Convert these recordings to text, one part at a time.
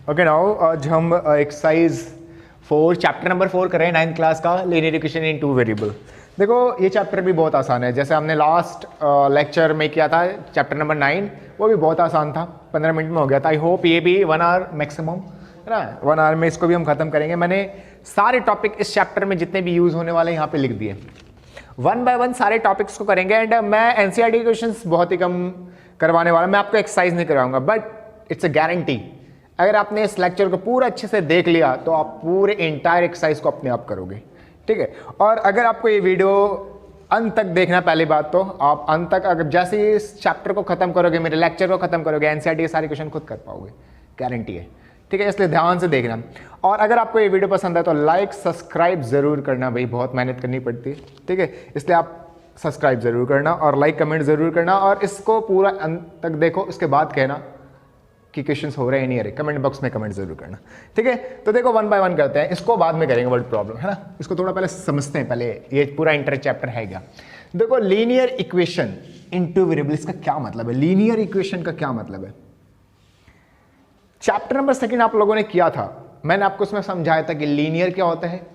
Okay now आज हम exercise 4 chapter number 4 कर रहे हैं 9th क्लास का लीनियर इक्वेशन इन टू वेरिएबल। देखो ये चैप्टर भी बहुत आसान है, जैसे हमने लास्ट लेक्चर में किया था चैप्टर नंबर 9, वो भी बहुत आसान था, 15 मिनट में हो गया था। आई होप ये भी 1 आवर मैक्सिमम है ना, 1 आवर में इसको भी हम खत्म करेंगे। मैंने सारे टॉपिक इस चैप्टर में जितने भी यूज होने वाले यहाँ पे लिख दिए, 1 बाय 1 सारे टॉपिक्स को करेंगे। एंड मैं एनसीईआरटी क्वेश्चंस बहुत ही कम करवाने वाला, मैं आपको एक्सरसाइज नहीं करवाऊंगा, बट इट्स अ गारंटी अगर आपने इस लेक्चर को पूरा अच्छे से देख लिया तो आप पूरे एंटायर एक्सरसाइज को अपने आप करोगे, ठीक है। और अगर आपको ये वीडियो अंत तक देखना, पहली बात तो आप अंत तक अगर जैसे ही इस चैप्टर को खत्म करोगे, मेरे लेक्चर को खत्म करोगे, एनसीईआरटी के सारे क्वेश्चन खुद कर पाओगे, गारंटी है, ठीक है। इसलिए ध्यान से देखना। और अगर आपको ये वीडियो पसंद है तो लाइक सब्सक्राइब जरूर करना, भाई बहुत मेहनत करनी पड़ती है, ठीक है। इसलिए आप सब्सक्राइब जरूर करना और लाइक कमेंट जरूर करना, और इसको पूरा अंत तक देखो, उसके बाद कहना कि क्वेश्चंस हो रहे हैं नहीं आ रहे, कमेंट बॉक्स में कमेंट जरूर करना, ठीक है। तो देखो 1 बाय 1 करते हैं, इसको बाद में करेंगे, वर्ड प्रॉब्लम है ना, इसको थोड़ा पहले समझते हैं, पहले ये पूरा इंटर चैप्टर है क्या। देखो लीनियर इक्वेशन इनटू वेरिएबल, इसका क्या मतलब है, लीनियर इक्वेशन का क्या मतलब है। चैप्टर नंबर 2 आप लोगों ने किया था, मैंने आपको उसमें समझाया था कि लीनियर क्या होता है,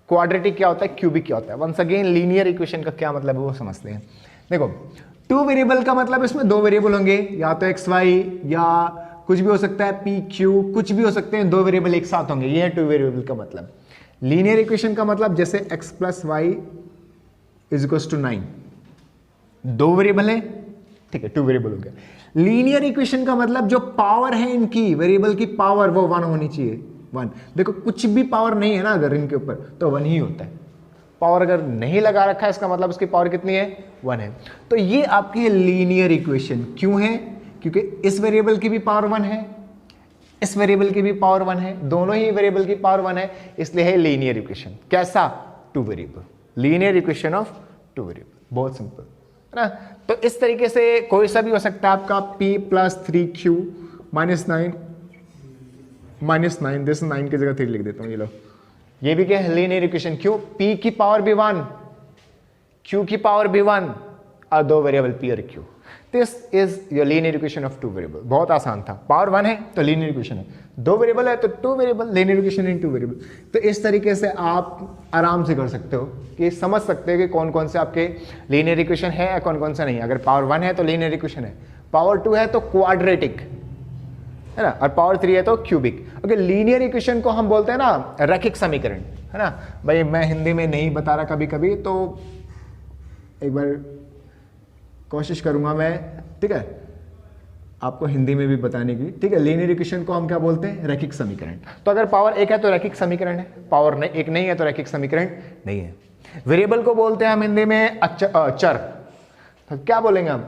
क्वाड्रेटिक क्या होता है, क्यूबिक क्या होता है। वंस अगेन लीनियर इक्वेशन का क्या मतलब है वो समझते हैं। देखो 2 वेरिएबल का मतलब इसमें 2 वेरिएबल होंगे, या तो एक्स वाई या कुछ भी हो सकता है, पी क्यू कुछ भी हो सकते हैं, 2 वेरिएबल एक साथ होंगे, ये है 2 वेरिएबल का मतलब। लीनियर इक्वेशन का मतलब जैसे x plus Y is equal to 9, 2 variable है, ठीक है, 2 वेरिएबल हो गया। लीनियर इक्वेशन का मतलब जो पावर है इनकी, वेरिएबल की पावर वो 1 होनी चाहिए, 1। देखो कुछ भी पावर नहीं है ना अगर इनके ऊपर, तो 1 ही होता है। पावर अगर नहीं लगा रखा है इसका मतलब उसकी पावर कितनी है, 1 है। तो ये आपकी लीनियर इक्वेशन क्यों है, क्योंकि इस वेरिएबल की भी पावर 1 है, इस वेरिएबल की भी पावर 1 है, दोनों ही वेरिएबल की पावर 1 है, इसलिए है लीनियर इक्वेशन। कैसा, 2 variable, linear equation of 2 variable, बहुत सिंपल है ना। तो इस तरीके से कोई सा भी हो सकता है आपका p plus 3q minus 9 this 9 की जगह 3 लिख देता हूं, ये लो, ये भी क्या है, लीनियर इक्वेशन। क्यों, p की पावर भी 1, q की पावर भी 1 और 2 वेरिएबल p और q। This is your linear equation of 2 variable. बहुत आसान था, पावर 1 है तो लीनियर इक्वेशन है, 2 वेरिएबल है तो 2 variable, linear equation in 2 variable. तो इस तरीके से आप आराम से कर सकते हो कि समझ सकते हो कि कौन कौन से आपके लीनियर इक्वेशन है या कौन कौन सा नहीं। अगर पावर 1 है तो लीनियर इक्वेशन है, पावर 2 है तो क्वाड्रेटिक है ना, और पावर 3 है तो क्यूबिक। ओके, लीनियर इक्वेशन को हम बोलते हैं ना रैखिक समीकरण, है ना। भाई मैं हिंदी में नहीं बता रहा कभी कभी, तो एक बार कोशिश करूंगा मैं, ठीक है, आपको हिंदी में भी बताने की, ठीक है। लीनियर इक्वेशन को हम क्या बोलते हैं, रैखिक समीकरण। तो अगर पावर 1 है तो रैखिक समीकरण है, पावर 1 नहीं है तो रैखिक समीकरण नहीं है। वेरिएबल को बोलते हैं हम हिंदी में चर, तो क्या बोलेंगे हम,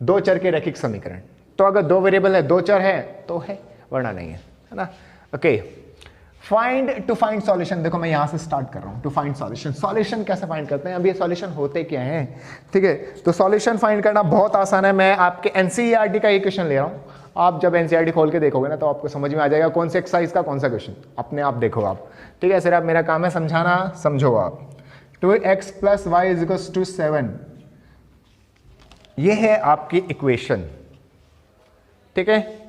2 चर के रैखिक समीकरण। तो अगर 2 वेरिएबल है, 2 चर है तो है, वरना नहीं है ना। Okay, to find solution. देखो मैं यहां से स्टार्ट कर रहा हूं, टू फाइंड सॉल्यूशन। सॉल्यूशन कैसे फाइंड करते हैं, अब ये सॉल्यूशन होते क्या हैं, ठीक है। तो सॉल्यूशन फाइंड करना बहुत आसान है। मैं आपके एनसीईआरटी का इक्वेशन ले रहा हूं, आप जब एनसीईआरटी खोल के देखोगे ना तो आपको समझ में आ जाएगा कौन से एक्सरसाइज का कौन सा क्वेश्चन, अपने आप देखो आप, ठीक है। सिर्फ मेरा काम है समझाना, समझो आप। 2x plus Y is equal to 7, ये है आपकी इक्वेशन, ठीक है।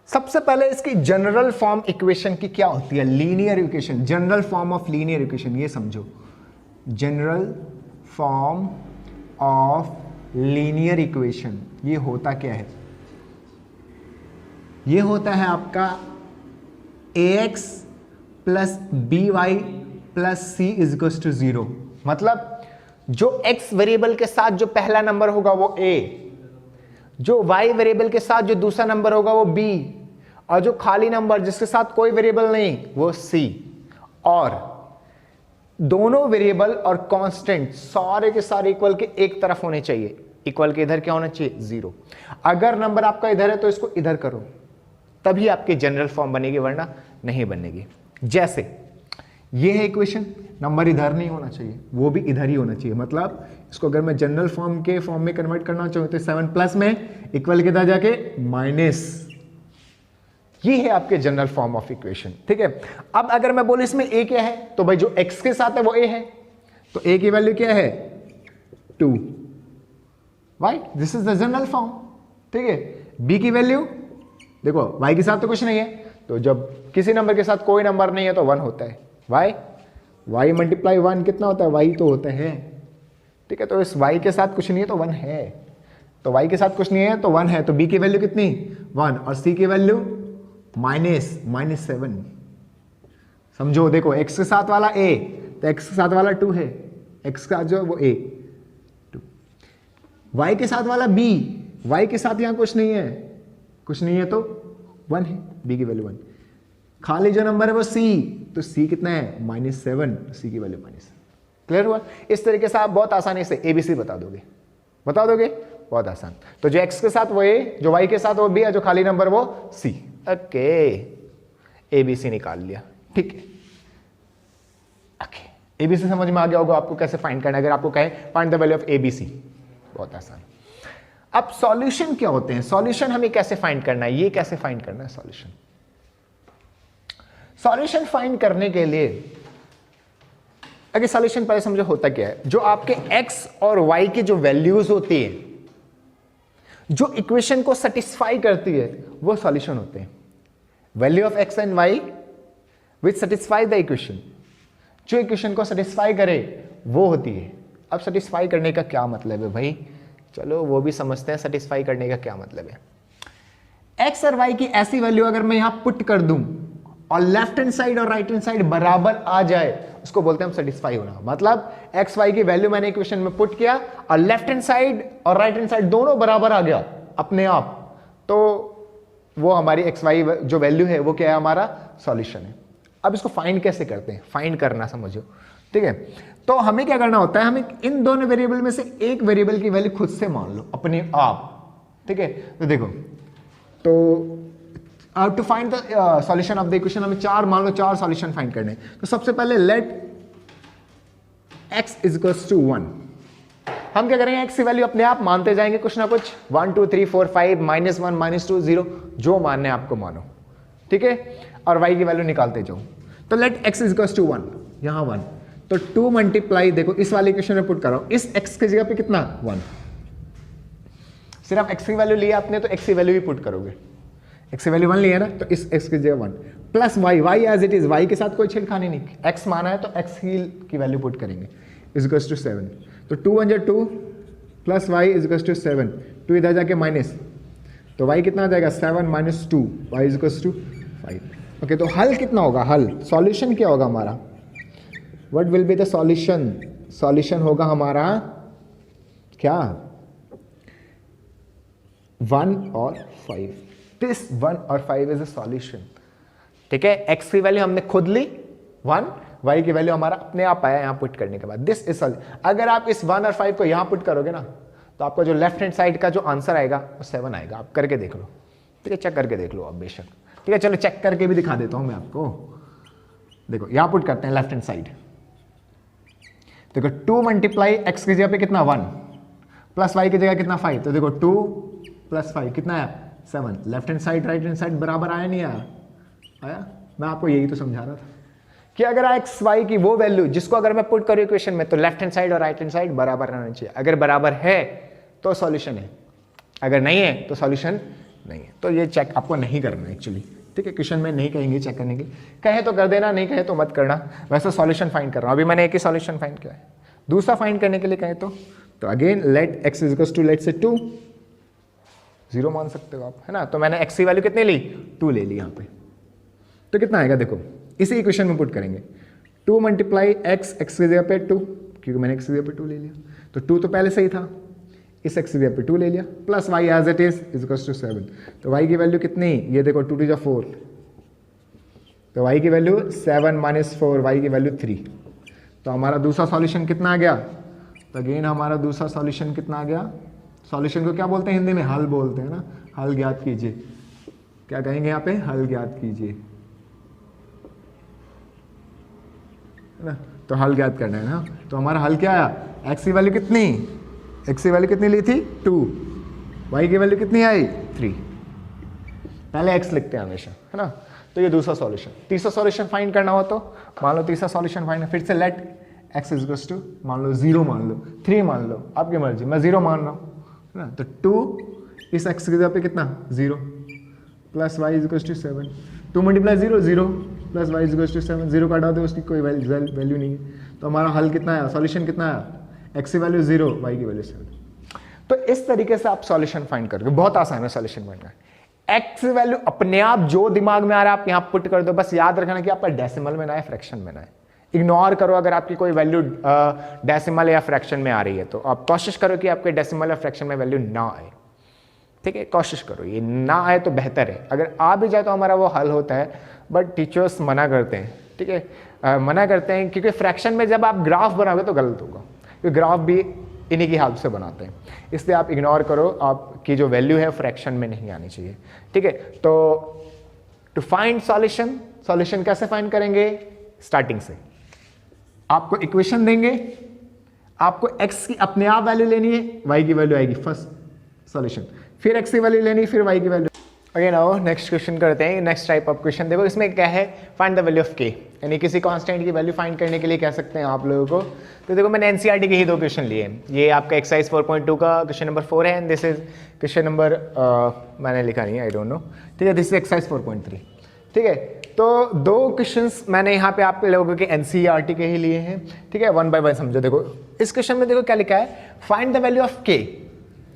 सबसे पहले इसकी जनरल फॉर्म इक्वेशन की क्या होती है, linear equation, general form of linear equation, ये समझो। General form of linear equation ये होता क्या है, ये होता है आपका ax plus by plus c is equal to 0। मतलब जो x वेरिएबल के साथ जो पहला नंबर होगा वो a, जो y वेरिएबल के साथ जो दूसरा नंबर होगा वो b, और जो खाली नंबर जिसके साथ कोई वेरिएबल नहीं वो c। और दोनों वेरिएबल और कांस्टेंट सारे के सारे इक्वल के एक तरफ होने चाहिए। इक्वल के इधर क्या होना चाहिए, 0। अगर नंबर आपका इधर है तो इसको इधर करो, तभी आपकी जनरल फॉर्म बनेगी, वरना नहीं बनेगी। जैसे ये है इक्वेशन, नंबर इधर नहीं होना चाहिए, वो भी इधर ही होना चाहिए। मतलब इसको अगर मैं जनरल फॉर्म के फॉर्म में कन्वर्ट करना चाहूँ तो 7 प्लस में इक्वल के इधर जाके माइनस, ये है आपके जनरल फॉर्म ऑफ इक्वेशन, ठीक है। अब अगर मैं बोलूं इसमें a क्या है, तो भाई जो x के साथ है वो a है, तो a की वैल्यू क्या है, 2। Y, this is the general form, ठीक है। b की वैल्यू देखो y के साथ तो कुछ नहीं है, तो जब किसी नंबर के साथ कोई नंबर नहीं है तो 1 होता है। y मल्टीप्लाई 1 कितना होता है, y तो होता है। ठीक है, तो इस y के साथ कुछ नहीं है तो 1 है, तो y के साथ कुछ नहीं है तो 1 है, तो b की वैल्यू कितनी 1 और c की वैल्यू -7। समझो, देखो x के साथ वाला a तो x के साथ वाला 2 है, x के साथ जो है वो a 2, y के साथ वाला b, y के साथ यहां कुछ नहीं है तो 1 है, b की वैल्यू 1। खाली जो नंबर है वो c, तो c कितना है -7, c की वैल्यू -7। क्लियर हुआ? इस तरीके से आप बहुत आसानी से ABC बता दोगे बहुत आसान। तो जो x के साथ वो a, जो y के साथ वो b है, जो खाली नंबर वो c। ओके, ABC निकाल लिया। ठीक है, ओके, ABC समझ में आ गया होगा आपको कैसे फाइंड करना है। अगर आपको कहे find the value of ABC, बहुत आसान। अब सॉल्यूशन क्या होते हैं, सॉल्यूशन हमें कैसे फाइंड करना है, ये कैसे फाइंड करना है सॉल्यूशन फाइंड करने के लिए अगर सॉल्यूशन पहले समझो होता क्या है। जो आपके x और y की जो वैल्यूज होती है, जो इक्वेशन को सेटिस्फाई करती है, वो सॉल्यूशन होते हैं। Value of x and y which satisfy the equation, जो इक्वेशन को सेटिस्फाई करे वो होती है। अब सेटिस्फाई करने का क्या मतलब है भाई, चलो वो भी समझते हैं सेटिस्फाई करने का क्या मतलब है। x और y की ऐसी वैल्यू अगर मैं यहां पुट कर दूं और लेफ्ट हैंड साइड और राइट हैंड साइड बराबर आ जाए, उसको बोलते हैं हम सेटिस्फाई होना। मतलब x y की वैल्यू मैंने इक्वेशन में पुट किया और लेफ्ट हैंड साइड और राइट हैंड साइड दोनों बराबर आ गया अपने आप, तो वो हमारी x y जो वैल्यू है वो क्या है, हमारा सॉल्यूशन है। अब इसको फाइंड कैसे करते हैं, फाइंड करना समझो। ठीक है, तो हमें क्या करना होता है, हमें इन दोनों वेरिएबल में से एक वेरिएबल की वैल्यू खुद से मान लो अपने आप। ठीक है, तो देखो, तो to find the solution of the equation हमें चार सॉल्यूशन फाइंड करने। तो सबसे पहले let x is equals to 1। हम क्या करेंगे, x की वैल्यू अपने आप मानते जाएंगे कुछ ना कुछ, 1 2 3 4 5 -1 -2 0, जो मानने आपको मानो। ठीक है, और y की वैल्यू निकालते जाओ। तो let x is equals to 1, यहां 1, तो 2 मल्टीप्लाई, देखो इस वाले इक्वेशन में पुट करो, इस x की जगह पे कितना 1, सिर्फ x की वैल्यू लिया आपने तो x की वैल्यू भी पुट करोगे, x की वैल्यू 1 लिया ना, तो इस x की जगह 1 plus y as it is, y के साथ कोई छेड़खानी नहीं, x माना है तो x की वैल्यू पुट करेंगे, इज इक्वल्स टू 7। तो 2 1 2 plus y is equals to 7, 2 इधर जाके माइनस, तो y कितना आ जाएगा 7 - 2, y is equals to 5। Okay, तो हल कितना होगा, हल सॉल्यूशन क्या होगा हमारा, what will be the solution, solution होगा हमारा क्या 1 और 5। दिस 1 और 5 इज अ सॉल्यूशन। ठीक है, x की वैल्यू हमने खुद ली 1, y की वैल्यू हमारा अपने आप आया यहां पुट करने के बाद, दिस इज सॉल्यूशन। अगर आप इस 1 और 5 को यहां पुट करोगे ना, तो आपका जो लेफ्ट हैंड साइड का जो आंसर आएगा वो 7 आएगा। आप करके देख लो, ठीक है, चेक करके देख लो आप बेशक। ठीक है, चलो चेक करके भी दिखा देता हूं मैं आपको। देखो यहां पुट करते हैं लेफ्ट हैंड साइड, देखो 2 मल्टीप्लाई x की जगह पे कितना 1 प्लस y की जगह कितना 5, तो देखो 2 प्लस 5 कितना है 7। Left hand side right hand side बराबर आया नहीं आया? मैं आपको यही तो समझा रहा था कि अगर x y की वो वैल्यू जिसको अगर मैं पुट करूं इक्वेशन में, तो लेफ्ट हैंड साइड और राइट हैंड साइड बराबर रहना चाहिए। अगर बराबर है तो सॉल्यूशन है, अगर नहीं है तो सॉल्यूशन नहीं है। तो ये चेक आपको नहीं करना है एक्चुअली। ठीक है, क्वेश्चन में नहीं कहेंगे चेक करने के, कहे तो कर देना, नहीं कहे तो मत करना। वैसे सॉल्यूशन फाइंड कर रहा हूं, अभी मैंने एक ही सॉल्यूशन फाइंड किया है। दूसरा फाइंड करने के लिए कहे तो again let x is equals to let say 2, 0 मान सकते हो आप, है ना। तो मैंने x की वैल्यू कितनी ली 2 ले ली यहाँ पे, तो कितना आएगा देखो इसी इक्वेशन में पुट करेंगे। 2 मल्टीप्लाई x की जगह पे 2, क्योंकि मैंने x की जगह पे 2 ले लिया, तो 2 तो पहले से ही था, इस x की जगह पे 2 ले लिया, plus y as it is equals to 7। तो y की वैल्यू कितनी, ये देखो 2 2 4, तो y की वैल्यू 7 - 4, y की वैल्यू 3। तो हमारा दूसरा सॉल्यूशन कितना आ गया, तो अगेन हमारा दूसरा सॉल्यूशन कितना आ गया। सॉल्यूशन को क्या बोलते हैं हिंदी में, हल बोलते हैं ना। हल ज्ञात कीजिए, क्या कहेंगे यहाँ पे, हल ज्ञात कीजिए, है ना। तो हल ज्ञात करना है ना। तो हमारा हल क्या आया, x की वैल्यू कितनी, x की वैल्यू कितनी ली थी 2, y की वैल्यू कितनी आई 3। पहले x लिखते हैं हमेशा, है ना। तो ये दूसरा सॉल्यूशन। तीसरा सॉल्यूशन फाइंड करना हो तो मान लो तीसरा सॉल्यूशन फाइंड, फिर से let x is equals to मान लो 0 मान लो 3 मान लो, आपकी मर्जी, मैं 0 मान रहा हूँ, है ना। तो 2 इस x की जगह पे कितना 0, plus Y is equal to 7, 2 multiply 0 0 plus Y is equal to 7, 0 काटा दो उसकी कोई वैल्यू नहीं है। तो हमारा हल कितना आया, सॉल्यूशन कितना आया, एक्स की वैल्यू 0, वाई की वैल्यू 7। तो इस तरीके से आप सॉल्यूशन फाइंड करोगे, बहुत आसान है सॉल्यूशन फाइंड करना। एक्स वैल्यू अपने आप जो दिमाग में आ रहा है आप यहाँ पुट कर दो, बस याद रखना कि आपका डेसिमल में ना है, फ्रैक्शन में ना है। इग्नोर करो अगर आपकी कोई वैल्यू डेसिमल या फ्रैक्शन में आ रही है, तो आप कोशिश करो कि आपके डेसिमल या फ्रैक्शन में वैल्यू ना आए, ठीक है, कोशिश करो ये ना आए तो बेहतर है। अगर आ भी जाए तो हमारा वो हल होता है, बट टीचर्स मना करते हैं, ठीक है, मना करते हैं क्योंकि फ्रैक्शन में जब आप ग्राफ बनाओगे तो गलत होगा, क्योंकि ग्राफ भी इन्हीं की हेल्प से बनाते हैं, इसलिए आप इग्नोर करो, आपकी जो वैल्यू है फ्रैक्शन में नहीं आनी चाहिए, ठीक है। तो टू फाइंड सॉल्यूशन, सॉल्यूशन कैसे फाइंड करेंगे, स्टार्टिंग से आपको इक्वेशन देंगे, आपको x की अपने आप वैल्यू लेनी है, y की वैल्यू आएगी फर्स्ट सॉल्यूशन, फिर x की वैल्यू लेनी है, फिर y की वैल्यू। अगेन आओ नेक्स्ट क्वेश्चन करते हैं, नेक्स्ट टाइप ऑफ क्वेश्चन देखो, इसमें क्या है, find the value of k, यानी किसी कांस्टेंट की वैल्यू फाइंड करने के लिए कह सकते हैं आप लोगों को। तो देखो मैंने एनसीईआरटी के ही दो क्वेश्चन लिए हैं, ये आपका एक्सरसाइज 4.2 का क्वेश्चन नंबर 4 है, and this is question number मैंने लिखा नहीं है, आई डोंट नो, ठीक है, दिस इज एक्सरसाइज 4.3, ठीक है। तो दो क्वेश्चंस मैंने यहाँ पे आप लोगों के एनसीईआरटी के ही लिए हैं, ठीक है, 1 by 1 समझो। देखो इस क्वेश्चन में देखो क्या लिखा है, find the value of k,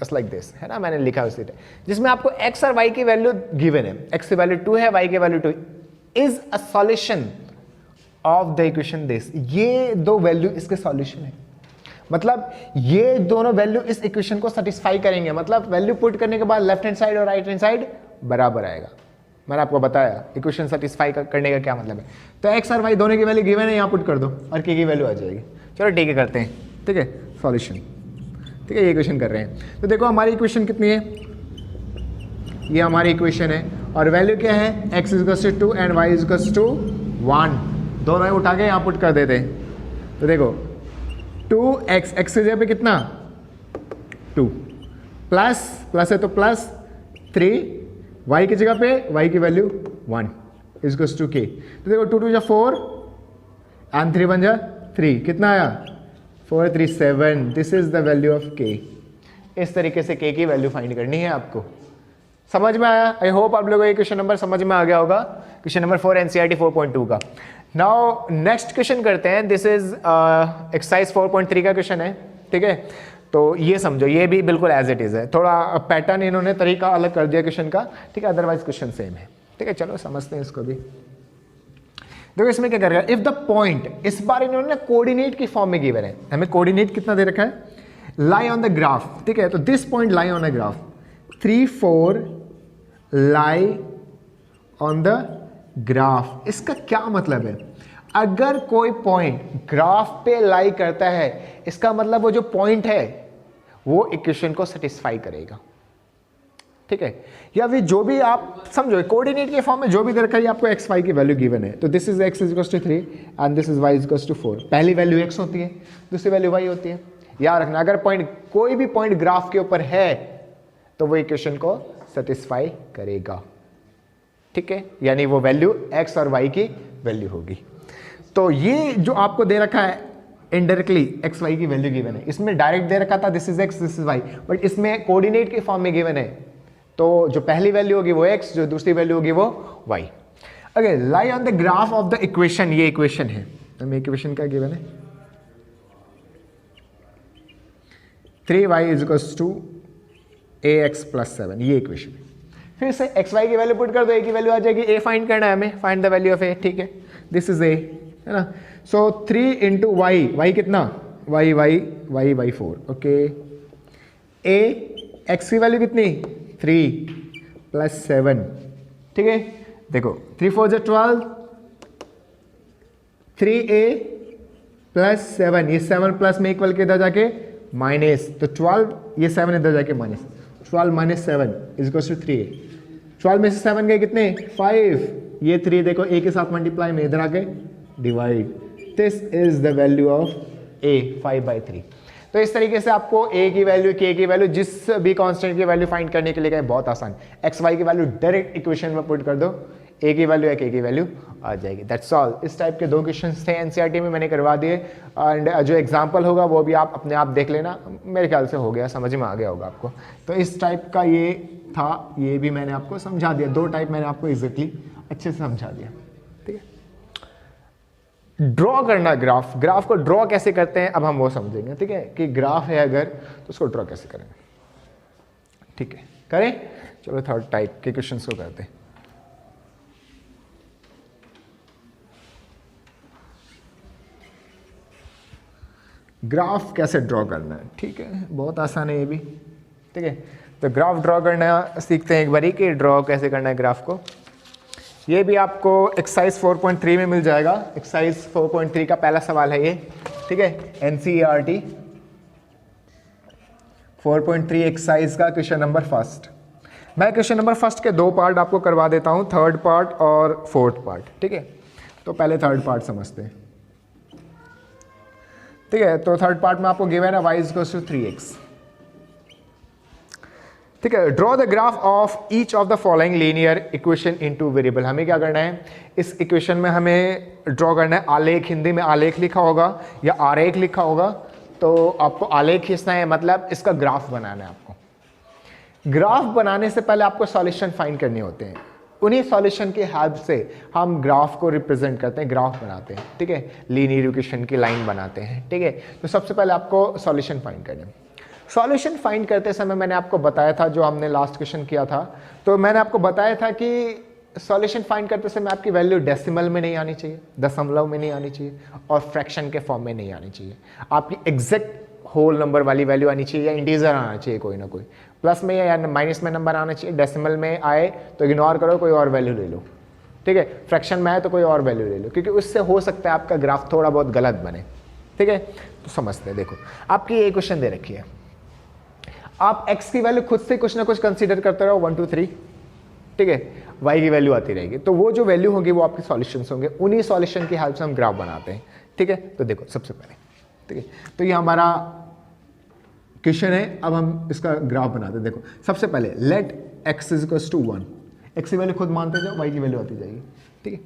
just like this, है ना, मैंने लिखा उसी तरह, जिसमें आपको x और y की वैल्यू गिवन है, x की वैल्यू 2 है, y की value 2, is a solution of the equation this, ये दो वैल्यू इसके सॉल्यूशन है, मतलब ये दोनों वैल्यू इस इक्वेशन को सेटिस्फाई करेंगे, मतलब वैल्यू पुट करने के बाद लेफ्ट हैंड साइड और राइट हैंड साइड बराबर आएगा। मैंने आपको बताया इक्वेशन सेटिस्फाई करने का क्या मतलब है। तो x और y दोनों की वैल्यू गिवन है, यहाँ पुट कर दो और k की वैल्यू आ जाएगी। चलो ठीक है, करते हैं, ठीक है, सॉल्यूशन, ठीक है, ये इक्वेशन कर रहे हैं। तो देखो हमारी इक्वेशन कितनी है, ये हमारी इक्वेशन है, और वैल्यू क्या है, x is 2 and y is 1, दोनों उठा के यहाँ पुट कर देते हैं। तो देखो 2x, x की जगह पे कितना 2, प्लस है तो प्लस 3, y की जगह पे y की वैल्यू 1 इज टू k। तो देखो 2 2 जा 4 एंड 3 1 जा 3, कितना आया 4 3 7, this is the value of k। इस तरीके से k की वैल्यू फाइंड करनी है आपको, समझ में आया? आई होप आप लोगों को ये क्वेश्चन नंबर समझ में आ गया होगा, क्वेश्चन नंबर 4 एनसीईआरटी 4.2 का। नाउ नेक्स्ट क्वेश्चन करते हैं, दिस इज एक्सरसाइज 4.3 का क्वेश्चन है, ठीक है। तो ये समझो, ये भी बिल्कुल एज इट इज है, थोड़ा पैटर्न इन्होंने तरीका अलग कर दिया क्वेश्चन का, ठीक है, अदरवाइज क्वेश्चन सेम है, ठीक है। चलो समझते हैं इसको भी। देखो इसमें क्या करेगा, इफ द पॉइंट, इस बार इन्होंने कोऑर्डिनेट की फॉर्म में गिवन है, हमें कोऑर्डिनेट कितना दे रखा है, लाई ऑन द ग्राफ, ठीक है। तो this point lie on the graph 3 4 lie on the graph, इसका क्या मतलब है, अगर कोई पॉइंट ग्राफ पे लाई करता है, इसका मतलब वो जो पॉइंट है वो इक्वेशन को सेटिस्फाई करेगा, ठीक है। या फिर जो भी आप समझो कोऑर्डिनेट के फॉर्म में जो भी दे रखा है, आपको एक्स वाई की वैल्यू गिवन है, तो this is x is 3 and this is y is 4, पहली वैल्यू x होती है, दूसरी वैल्यू y होती है। याद रखना, अगर पॉइंट कोई भी पॉइंट ग्राफ के ऊपर है तो वो इक्वेशन को सेटिस्फाई करेगा, ठीक है, यानी वो वैल्यू x और y की वैल्यू होगी। तो ये जो आपको दे रखा है इनडायरेक्टली एक्स वाई की वैल्यू गिवन है, इसमें डायरेक्ट दे रखा था this is x this is y, but इसमें कोऑर्डिनेट के फॉर्म में गिवन है, तो जो पहली वैल्यू होगी वो x, जो दूसरी वैल्यू होगी वो y। अगर lie on the graph of the equation, ये इक्वेशन है, हमें इक्वेशन क्या गिवन है 3y is to ax plus 7, ये इक्वेशन है। फिर से एक्स वाई की वैल्यू पुट कर दो, a की वैल्यू आ जाएगी, a फाइंड करना है हमें, find the value of a, ठीक है, दिस इज a, है ना। सो 3 इंटू वाई, वाई कितना y 4, ओके, a x की वैल्यू कितनी 3 प्लस 7, ठीक है। देखो 3 4 जो 12, 3a प्लस 7, ये 7 प्लस में इक्वल के इधर जाके माइनस, तो 12, ये 7 इधर जाके minus, 12 minus 7 is equal to 3a, 12 में से 7 गए कितने 5, ये 3 देखो a के साथ मल्टीप्लाई में इधर आके divide, this is the value of a 5/3। तो इस तरीके से आपको a की वैल्यू k की वैल्यू जिस भी कांस्टेंट की वैल्यू फाइंड करने के लिए कहें, बहुत आसान, x y की वैल्यू डायरेक्ट इक्वेशन में पुट कर दो, ए की वैल्यू एक, ए की वैल्यू आ जाएगी। That's all. इस टाइप के 2 क्वेश्चंस थे एनसीईआरटी में, मैंने करवा दिए। एंड जो एग्जांपल होगा वो भी आप अपने आप देख लेना, मेरे ख्याल से हो गया, समझ में आ गया होगा आपको। तो इस टाइप का ये था, ये भी मैंने आपको समझा दिया। 2 टाइप मैंने आपको एग्जैक्टली अच्छे से समझा दिया। ठीक है, ड्रॉ करना ग्राफ, ग्राफ को ड्रॉ कैसे करते हैं अब हम वो समझेंगे। ठीक है, कि ग्राफ है अगर तो उसको ड्रॉ कैसे करेंगे। ठीक है, करें। चलो थर्ड टाइप के क्वेश्चंस को करते हैं। ग्राफ कैसे ड्रॉ करना है। ठीक है, बहुत आसान है ये भी। ठीक है, तो ग्राफ ड्रॉ करना सीखते हैं एक बारी कि ड्रॉ कैसे करना है ग्राफ को। ये भी आपको एक्सरसाइज 4.3 में मिल जाएगा। एक्सरसाइज 4.3 का पहला सवाल है ये। ठीक है, एनसीईआरटी 4.3 एक्सरसाइज का क्वेश्चन नंबर फर्स्ट। मैं क्वेश्चन नंबर फर्स्ट के 2 पार्ट आपको करवा देता हूँ, थर्ड पार्ट और फोर्थ पार्ट। ठीक है, तो पहले थर्ड पार्ट समझते हैं। ठीक है, तो थर्ड पार्ट में आपको गिवन है y = 3x। ठीक है, draw the graph of each of the following linear equation into variable. हमें क्या करना है, इस इक्वेशन में हमें ड्रॉ करना है आलेख। हिंदी में आलेख लिखा होगा या आरेख लिखा होगा, तो आपको आलेख खींचना है, मतलब इसका ग्राफ बनाना है आपको। ग्राफ बनाने से पहले आपको सॉल्यूशन फाइंड करने होते हैं। उन्हीं सॉल्यूशन की हेल्प से हम ग्राफ को रिप्रेजेंट करते हैं, ग्राफ बनाते हैं। ठीक है, लीनियर इक्वेशन की लाइन बनाते हैं। ठीक है, तो सबसे पहले आपको सॉल्यूशन फाइंड करना है। सॉल्यूशन फाइंड करते समय मैंने आपको बताया था, जो हमने लास्ट क्वेश्चन किया था, तो मैंने आपको बताया था कि सॉल्यूशन फाइंड करते समय आपकी वैल्यू डेसिमल में नहीं आनी चाहिए, दशमलव में नहीं आनी चाहिए, और फ्रैक्शन के फॉर्म में नहीं आनी चाहिए। आपकी एग्जैक्ट होल नंबर वाली वैल्यू आनी चाहिए, या इंटीजर आना चाहिए कोई ना कोई, प्लस में या माइनस में नंबर आना चाहिए। डेसिमल में आए तो इग्नोर करो, कोई और वैल्यू ले लो। ठीक है, फ्रैक्शन में आए तो कोई और वैल्यू ले लो, क्योंकि उससे हो सकता है आपका ग्राफ थोड़ा बहुत गलत बने। ठीक है, तो समझते हैं। देखो, आपकी ये क्वेश्चन दे रखी है, आप x की वैल्यू खुद से कुछ ना कुछ कंसीडर करते रहो, 1 2 3। ठीक है, y की वैल्यू आती रहेगी, तो वो जो वैल्यू होगी वो आपके सॉल्यूशंस होंगे। उन्हीं सॉल्यूशन की हेल्प से हम ग्राफ बनाते हैं। ठीक है, तो देखो सबसे पहले, ठीक है, तो ये हमारा क्वेश्चन है। अब हम इसका ग्राफ बनाते हैं। देखो, सबसे पहले लेट x = 1। x की वैल्यू खुद मानते जाओ, y की वैल्यू आती जाएगी। ठीक है,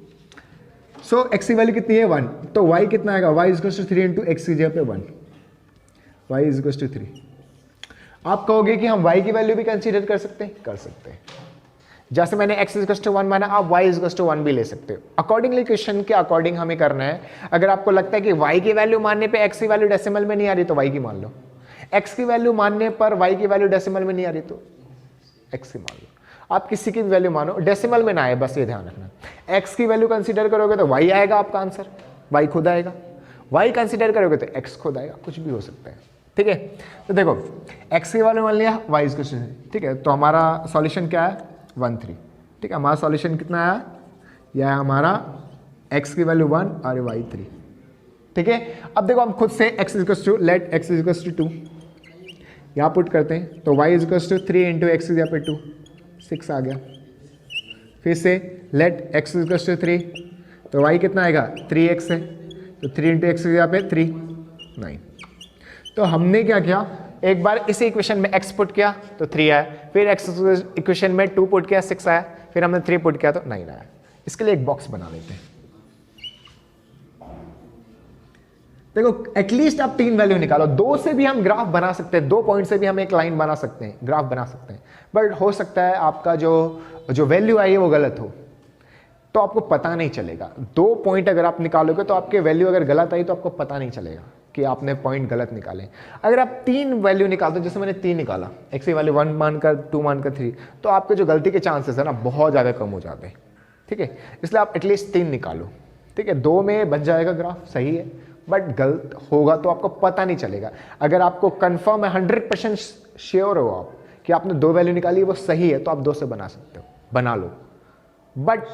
सो x की वैल्यू कितनी है, 1, तो y कितना आएगा, y = 3 × x की जगह पे 1, y = 3। आप कहोगे कि हम y की वैल्यू भी कंसीडर कर सकते हैं, कर सकते हैं। जैसे मैंने x = 1 माना, आप y = 1 भी ले सकते हो। अकॉर्डिंगली क्वेश्चन के अकॉर्डिंग हमें करना है। अगर आपको लगता है कि y की वैल्यू मानने पे x की वैल्यू डेसिमल में नहीं आ रही तो y की मान लो, x की वैल्यू मानने पर y की वैल्यू डेसिमल में नहीं आ रही तो x की मान लो। आप किसी की भी वैल्यू मानो, डेसिमल में ना आए, बस ये ध्यान रखना। x की वैल्यू कंसीडर करोगे तो y आएगा आपका आंसर, y खुद आएगा। y कंसीडर करोगे तो x खुद आएगा, कुछ भी हो सकता है। ठीक है, तो देखो x की वैल्यू मान लिया, y = 3। ठीक है, तो हमारा सॉल्यूशन क्या है, 1 3। ठीक है, हमारा सॉल्यूशन कितना आया, यह है हमारा x की वैल्यू 1 और y 3। ठीक है, अब देखो हम खुद से लेट x = 2 यहाँ पुट करते हैं, तो y = 3 × x की जगह पे 2, 6 आ गया। फिर से लेट x = 3, तो y कितना आएगा, 3x है, तो 3 × x की जगह पे 3, 9। तो हमने क्या किया, एक बार इसी इक्वेशन में x पुट किया तो 3 आया, फिर x इक्वेशन में 2 पुट किया 6 आया, फिर हमने 3 पुट किया तो 9 आया। इसके लिए एक बॉक्स बना लेते हैं। देखो एटलीस्ट आप 3 वैल्यू निकालो, 2 से भी हम ग्राफ बना सकते हैं, 2 पॉइंट से भी हम एक लाइन बना सकते हैं, ग्राफ बना सकते हैं। बट हो सकता है आपका जो वैल्यू आई है वो गलत हो, तो आपको पता नहीं चलेगा। 2 पॉइंट अगर आप निकालोगे तो आपके वैल्यू अगर गलत आई तो आपको पता नहीं चलेगा कि आपने पॉइंट गलत निकाले। अगर आप 3 वैल्यू निकालते हो, जैसे मैंने 3 निकाला, x की वैल्यू 1 मानकर, 2 मानकर, 3, तो आपके जो गलती के चांसेस है ना बहुत ज़्यादा कम हो जाते हैं। ठीक है, इसलिए आप एटलीस्ट 3 निकालो। ठीक है, 2 में बन जाएगा ग्राफ, सही है, बट गलत होगा तो आपको पता नहीं चलेगा। अगर आपको कंफर्म है, 100% श्योर हो आप कि आपने 2 वैल्यू निकाली वो सही है, तो आप 2 से बना सकते हो, बना लो। बट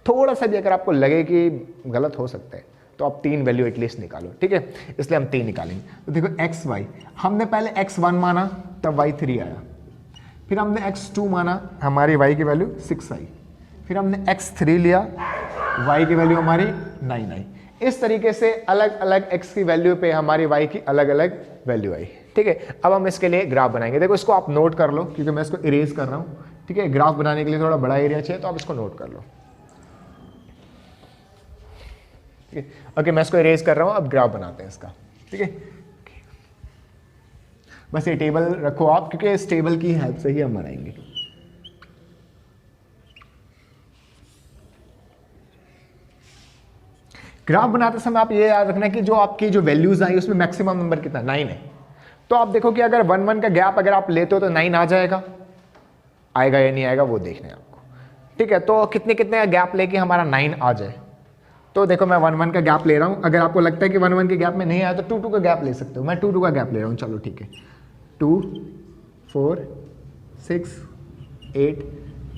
थोड़ा सा भी अगर आपको लगे कि गलत हो सकता है तो आप 3 वैल्यू एटलीस्ट निकालो। ठीक है, इसलिए हम 3 निकालेंगे। तो देखो x y, हमने पहले x1 माना तब y 3 आया, फिर हमने x2 माना, हमारी y की वैल्यू 6 आई, फिर हमने x3 लिया, y की वैल्यू हमारी 9 आई। इस तरीके से अलग अलग x की वैल्यू पे हमारी y की अलग अलग वैल्यू आई। ठीक है, अब हम इसके लिए ग्राफ बनाएंगे। देखो इसको आप नोट कर लो, क्योंकि मैं इसको इरेज कर रहा हूँ। ठीक है, ग्राफ बनाने के लिए थोड़ा बड़ा एरिया चाहिए, तो आप इसको नोट कर लो। ठीक है। ओके, मैं इसको इरेज कर रहा हूँ, अब ग्राफ बनाते हैं इसका, ठीक है। बस ये टेबल रखो आप, क्योंकि इस टेबल की हेल्प से ही हम बनाएंगे। ग्राफ बनाते समय आप ये याद रखना कि जो आपकी जो वैल्यूज आई उसमें मैक्सिमम नंबर कितना 9 है। तो आप देखो कि अगर 1 1 का गैप अगर आप लेते हो तो 9 आ जाएगा, आएगा या नहीं आएगा वो देखना है आपको, ठीक है। तो कितने कितने का गैप लेके हमारा 9 आ जाए, तो देखो मैं 1 1 का गैप ले रहा हूं। अगर आपको लगता है कि 1 1 के गैप में नहीं आया तो 2 2 का गैप ले सकते हो। मैं 2 2 का गैप ले रहा हूं, चलो ठीक है। 2 4 6 8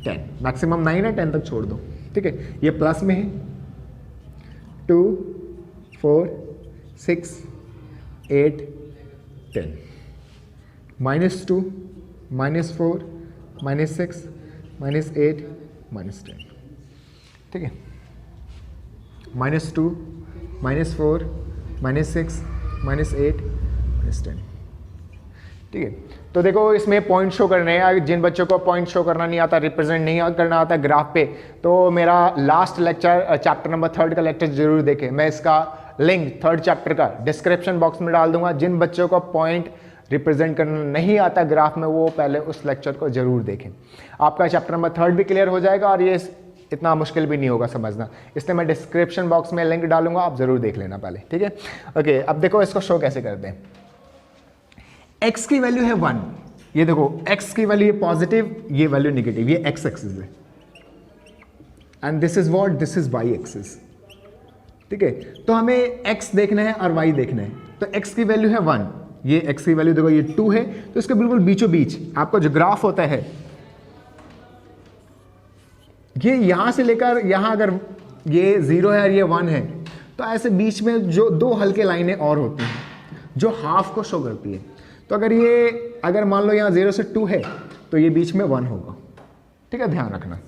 10, मैक्सिमम 9 है, 10 तक छोड़ दो, ठीक है। ये प्लस में है, 2 4 6 8 10, -2 -4 -6 -8 -10, ठीक है। -2 -4 -6 -8 -10, ठीक है। तो देखो इसमें पॉइंट शो करने हैं। जिन बच्चों को पॉइंट शो करना नहीं आता, रिप्रेजेंट नहीं करना आता ग्राफ पे, तो मेरा लास्ट लेक्चर चैप्टर नंबर 3 का लेक्चर जरूर देखें। मैं इसका लिंक 3rd चैप्टर का डिस्क्रिप्शन बॉक्स में डाल दूंगा। जिन बच्चों को पॉइंट रिप्रेजेंट करना नहीं आता ग्राफ में, वो पहले उस लेक्चर को जरूर देखें। आपका चैप्टर नंबर 3 भी क्लियर हो जाएगा और ये इतना मुश्किल भी नहीं होगा समझना। इसलिए मैं डिस्क्रिप्शन बॉक्स में लिंक डालूंगा, आप जरूर देख लेना पहले, ठीक है। ओके, अब देखो इसको शो कैसे करते हैं। x की वैल्यू है 1, ये देखो x की वैल्यू ये पॉजिटिव, ये वैल्यू नेगेटिव, ये x एक्सिस है, and this is what, this is y axis, ठीक है। तो हमें x देखना है और y देखना है। तो x की वैल्यू है 1, ये x की वैल्यू देखो ये 2 है, तो इसके बिल्कुल बीचों बीच आपका जो ग्राफ होता है, ये यहां से लेकर यहां, अगर ये 0 है और ये 1 है, तो ऐसे बीच में जो 2 हल्के लाइनें और होती हैं जो हाफ को शो करती है। तो अगर मान लो यहाँ 0 से 2 है तो ये बीच में 1 होगा, ठीक है, ध्यान रखना।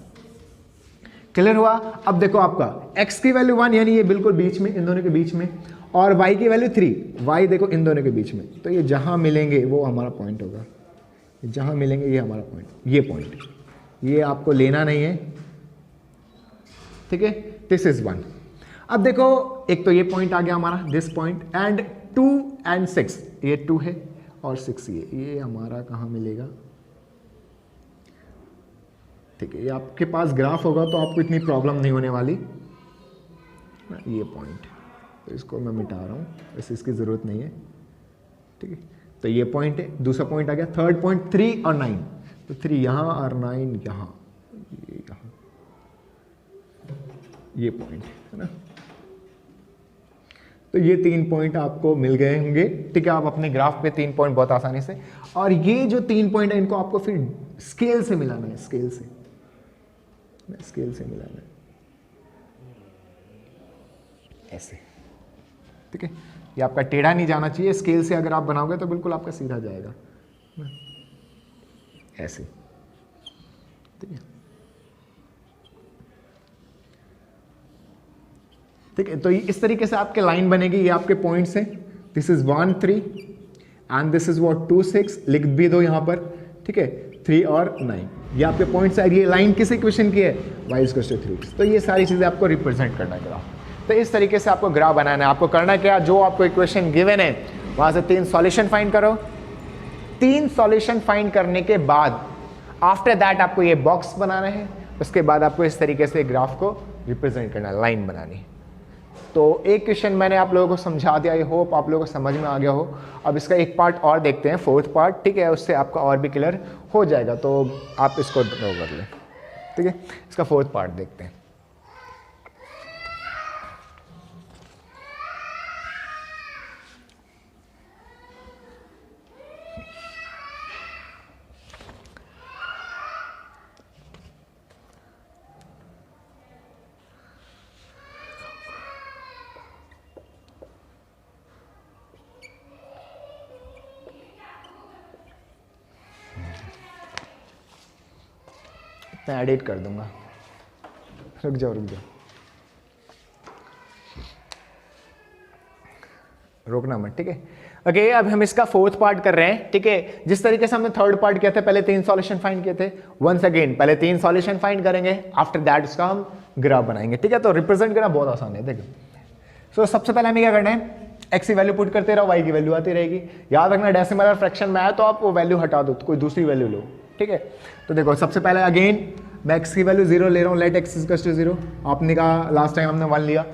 क्लियर हुआ। अब देखो आपका x की वैल्यू 1, यानी ये बिल्कुल बीच में, इन दोनों के बीच में, और y की वैल्यू 3, y देखो इन दोनों के बीच में। तो ये जहां मिलेंगे वो हमारा पॉइंट होगा, जहां मिलेंगे ये हमारा पॉइंट, ये पॉइंट, ये आपको लेना नहीं है, ठीक है। This is 1। अब देखो एक तो ये पॉइंट आ गया हमारा, दिस पॉइंट, एंड 2 and 6, ये 2 है और 6 ये हमारा कहाँ मिलेगा, ठीक है। ये आपके पास ग्राफ होगा तो आपको इतनी प्रॉब्लम नहीं होने वाली। ये पॉइंट, तो इसको मैं मिटा रहा हूँ, वैसे इसकी ज़रूरत नहीं है, ठीक है। तो ये पॉइंट है, दूसरा पॉइंट आ गया, थर्ड पॉइंट 3 और 9, तो 3 यहाँ और 9 यहाँ, ये यहाँ, ये पॉइंट है ना। तो ये 3 पॉइंट आपको मिल गए होंगे, ठीक है। आप अपने ग्राफ पे 3 पॉइंट बहुत आसानी से, और ये जो 3 पॉइंट है इनको आपको फिर स्केल से मिलाना है, स्केल से मिलाना है, ऐसे, ठीक है। ये आपका टेढ़ा नहीं जाना चाहिए, स्केल से अगर आप बनाओगे तो बिल्कुल आपका सीधा जाएगा, ऐसे, ठीक है, ठीक है। तो इस तरीके से आपके लाइन बनेगी, ये आपके पॉइंट्स हैं, this is 1 3 and this is what 2 6, लिख भी दो यहां पर, ठीक है, 3 और 9, ये आपके पॉइंट्स है। ये लाइन किस इक्वेशन की है, y = 3x। तो ये सारी चीजें आपको रिप्रेजेंट करना है ग्राफ। तो इस तरीके से आपको ग्राफ बनाना है। आपको करना क्या, जो आपको इक्वेशन गिवन है वहां से 3 सॉल्यूशन फाइंड करो। 3 सॉल्यूशन फाइंड करने के बाद आफ्टर दैट आपको ये बॉक्स बनाना है। उसके बाद आपको इस तरीके से ग्राफ को रिप्रेजेंट करना है, लाइन बनानी है। तो एक क्वेश्चन मैंने आप लोगों को समझा दिया, आई होप आप लोगों को समझ में आ गया हो। अब इसका एक पार्ट और देखते हैं, 4th पार्ट, ठीक है, उससे आपका और भी क्लियर हो जाएगा। तो आप इसको ड्रॉ कर लें, ठीक है। इसका 4th पार्ट देखते हैं। मैं एडिट कर दूंगा, रुक जाओ, रोकना मत, ठीक है। ओके, अब हम इसका 4th पार्ट कर रहे हैं, ठीक है। जिस तरीके से हमने 3rd पार्ट किया था, पहले 3 सॉल्यूशन फाइंड किए थे, वंस अगेन पहले 3 सॉल्यूशन फाइंड करेंगे, आफ्टर दैट उसका हम ग्राफ बनाएंगे, ठीक है। तो रिप्रेजेंट करना बहुत आसान है। देखो सो सबसे पहले हमें क्या करना है, x की वैल्यू पुट करते रहो, y की वैल्यू आती रहेगी। याद रखना डेसिमल और फ्रैक्शन में आया तो आप वो वैल्यू हटा दो, तो कोई दूसरी वैल्यू लो, ठीक है। तो देखो सबसे पहले अगेन मैं x की वैल्यू 0 ले रहा हूँ, लेट x इक्वल्स टू 0। आपने कहा लास्ट टाइम हमने 1 लिया,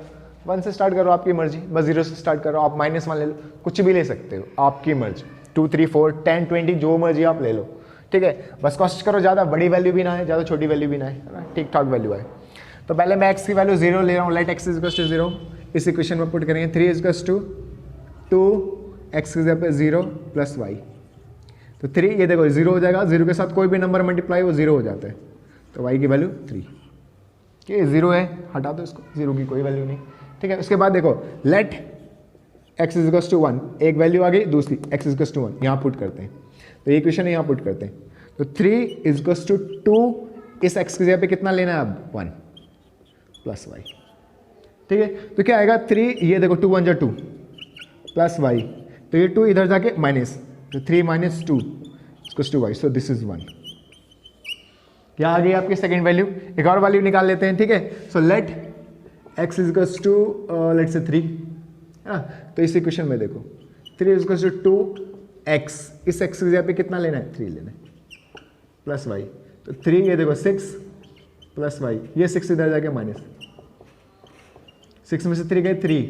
1 से स्टार्ट करो, आपकी मर्जी, बस 0 से स्टार्ट करो। आप -1 ले लो, कुछ भी ले सकते हो, आपकी मर्जी। 2 3 4 10 20 जो मर्जी आप ले लो, ठीक है। बस कोशिश करो ज़्यादा बड़ी वैल्यू भी ना है, ज़्यादा छोटी वैल्यू भी ना है ना, ठीक ठाक वैल्यू आए। तो पहले मैं x की वैल्यू 0 ले रहा हूँ, लेट x इक्वल्स टू 0। इस इक्वेशन में पुट करेंगे 3 इक्वल्स टू 2 x की जगह पे 0 प्लस y। तो 3 ये देखो 0 हो जाएगा, 0 के साथ कोई भी नंबर मल्टीप्लाई वो 0 हो जाता है, तो y की वैल्यू 3। ये 0 है, हटा दो इसको, 0 की कोई वैल्यू नहीं, ठीक है। उसके बाद देखो लेट x इक्वल्स टू 1, एक वैल्यू आ गई, दूसरी x इक्वल्स टू 1 यहाँ पुट करते हैं, तो ये इक्वेशन है यहाँ पुट करते हैं। तो 3 इक्वल्स टू 2, इस x की जगह पे कितना लेना है अब 1 प्लस y, ठीक है। तो क्या आएगा 3, ये देखो 2 1 2 प्लस y, तो ये 2 इधर जाके माइनस, तो 3 minus 2 equals to y, so this is 1। क्या आ गई आपकी सेकंड वैल्यू, एक और वैल्यू निकाल लेते हैं, ठीक है। So let x equals to let say 3, तो इस इक्वेशन में देखो 3 इक्वल्स टू 2x, इस x की जगह पे कितना लेना है 3 लेना है प्लस y, तो 3 ये देखो 6 प्लस y, ये 6 इधर जाके माइनस, 6 में से 3 गए 3,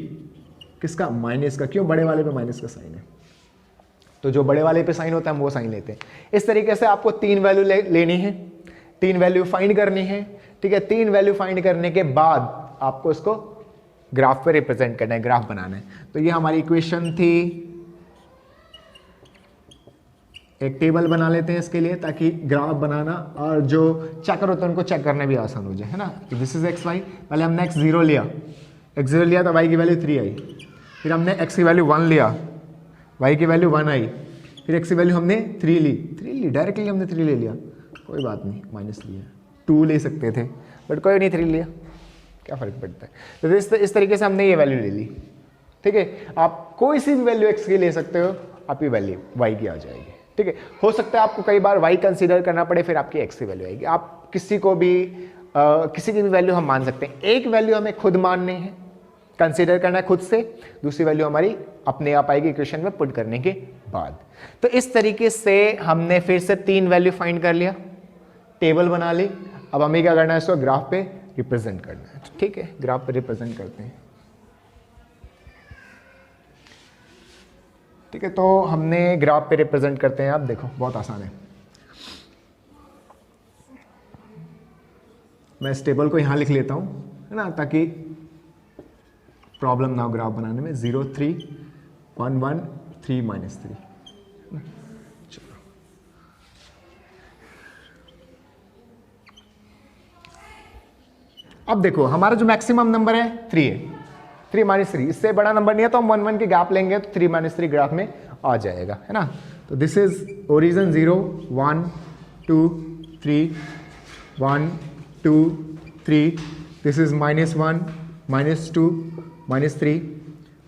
किसका माइनस का, क्यों बड़े वाले पे माइनस का साइन है, तो जो बड़े वाले पे साइन होता है हम वो साइन लेते हैं। इस तरीके से आपको 3 वैल्यू लेनी है, 3 वैल्यू फाइंड करनी है, ठीक है। 3 वैल्यू फाइंड करने के बाद आपको इसको ग्राफ पे रिप्रेजेंट करना है, ग्राफ बनाना है। तो ये हमारी इक्वेशन थी, एक टेबल बना लेते हैं इसके लिए ताकि ग्राफ बनाना और जो चेकर होता है उनको चेक करना भी आसान हो जाए, है ना। दिस इज एक्स वाई, पहले हमने x 0 लिया, x 0 लिया तो y की वैल्यू 3 आई, फिर हमने x की वैल्यू 1 लिया, y की वैल्यू 1 आई, फिर x की वैल्यू हमने 3 ली डायरेक्टली हमने 3 ले लिया, कोई बात नहीं, माइनस लिया, 2 ले सकते थे बट कोई नहीं, 3 लिया, क्या फ़र्क पड़ता है। तो इस तरीके से हमने ये वैल्यू ले ली, ठीक है। आप कोई सी भी वैल्यू x की ले सकते हो, आपकी वैल्यू y की आ जाएगी, ठीक है। हो सकता है आपको कई बार y कंसीडर करना पड़े, फिर आपकी x की वैल्यू आएगी। आप किसी को भी किसी की भी वैल्यू हम मान सकते हैं, एक वैल्यू हमें खुद माननी है, कंसीडर करना है खुद से, दूसरी वैल्यू हमारी अपने आप आएगी इक्वेशन में पुट करने के बाद। तो इस तरीके से हमने फिर से 3 वैल्यू फाइंड कर लिया, टेबल बना ली। अब हमें क्या करना है, इसको ग्राफ पे रिप्रेजेंट करना है, ठीक है। ग्राफ पे रिप्रेजेंट करते हैं, ठीक है। तो हमने ग्राफ पे रिप्रेजेंट करते हैं, आप देखो बहुत आसान है। मैं इस टेबल को यहाँ लिख लेता हूँ, है ना, ताकि प्रॉब्लम ना हो ग्राफ बनाने में। 0 3 1 1 3 -3, चलो अब देखो हमारा जो मैक्सिमम नंबर है 3 है, 3 -3, इससे बड़ा नंबर नहीं है तो हम 1 1 के गैप लेंगे तो 3 -3 ग्राफ में आ जाएगा, है ना। तो this is origin 0 1 2 3 1 2 3, this is -1 -2 -3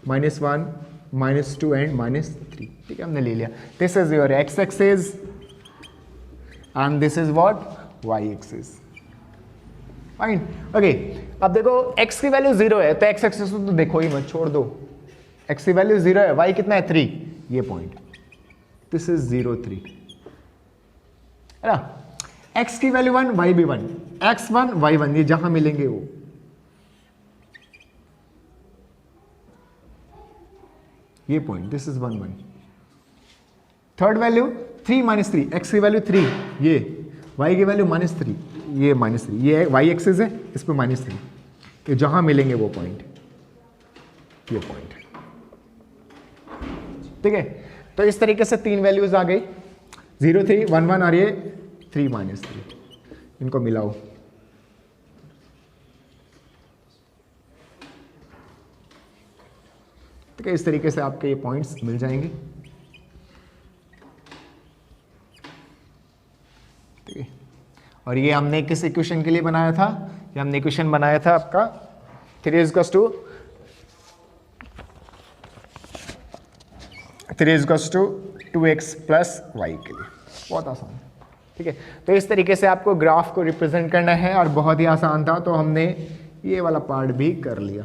-1 -2 and -3, ठीक है, हमने ले लिया। This is your x axis and this is what y axis, fine, okay. अब देखो x की वैल्यू 0 है तो x एक्सिस तो देखो ही मत, छोड़ दो। x की वैल्यू 0 है, y कितना है 3, ये पॉइंट, दिस इज 0 3, है ना। x की वैल्यू 1, y भी 1, x 1 y 1, ये जहां मिलेंगे वो, ये point, this is 1 1। Third value 3 -3, x की वैल्यू 3, ये y की वैल्यू -3, ये -3, ये y एक्सिस है, इस पे -3, ये जहां मिलेंगे वो पॉइंट, ये पॉइंट, ठीक है। तो इस तरीके से 3 वैल्यूज आ गई, 0 3 1 1 और ये 3 -3, इनको मिलाओ, ठीक है। इस तरीके से आपके ये पॉइंट्स मिल जाएंगे, ठीक है। और ये हमने किस इक्वेशन के लिए बनाया था, ये हमने इक्वेशन बनाया था आपका 3 equals to 2x plus y के लिए, बहुत आसान, ठीक है। तो इस तरीके से आपको ग्राफ को रिप्रेजेंट करना है और बहुत ही आसान था, तो हमने ये वाला पार्ट भी कर लिया।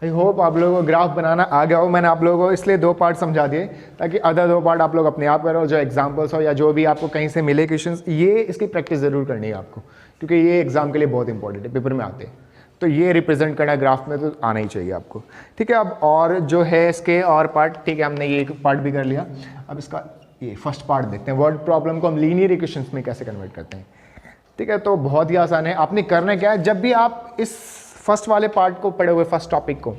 आई होप आप लोगों को ग्राफ बनाना आ गया हो। मैंने आप लोगों को इसलिए 2 पार्ट समझा दिए ताकि अदर 2 पार्ट आप लोग अपने आप करो, जो एग्जांपल्स हो या जो भी आपको कहीं से मिले क्वेश्चंस, ये इसकी प्रैक्टिस ज़रूर करनी है आपको, क्योंकि ये एग्जाम के लिए बहुत इंपॉर्टेंट है, पेपर में आते हैं। तो ये रिप्रेजेंट करना ग्राफ में तो आना ही चाहिए आपको, ठीक है। अब और जो है इसके और पार्ट, ठीक है, हमने ये एक पार्ट भी कर लिया। अब इसका ये फर्स्ट पार्ट देखते हैं, वर्ड प्रॉब्लम को हम लीनियर इक्वेशंस में कैसे कन्वर्ट करते हैं, ठीक है। तो बहुत ही आसान है। आपने करना क्या है, जब भी आप इस फर्स्ट वाले पार्ट को पढ़े हुए, फर्स्ट टॉपिक को,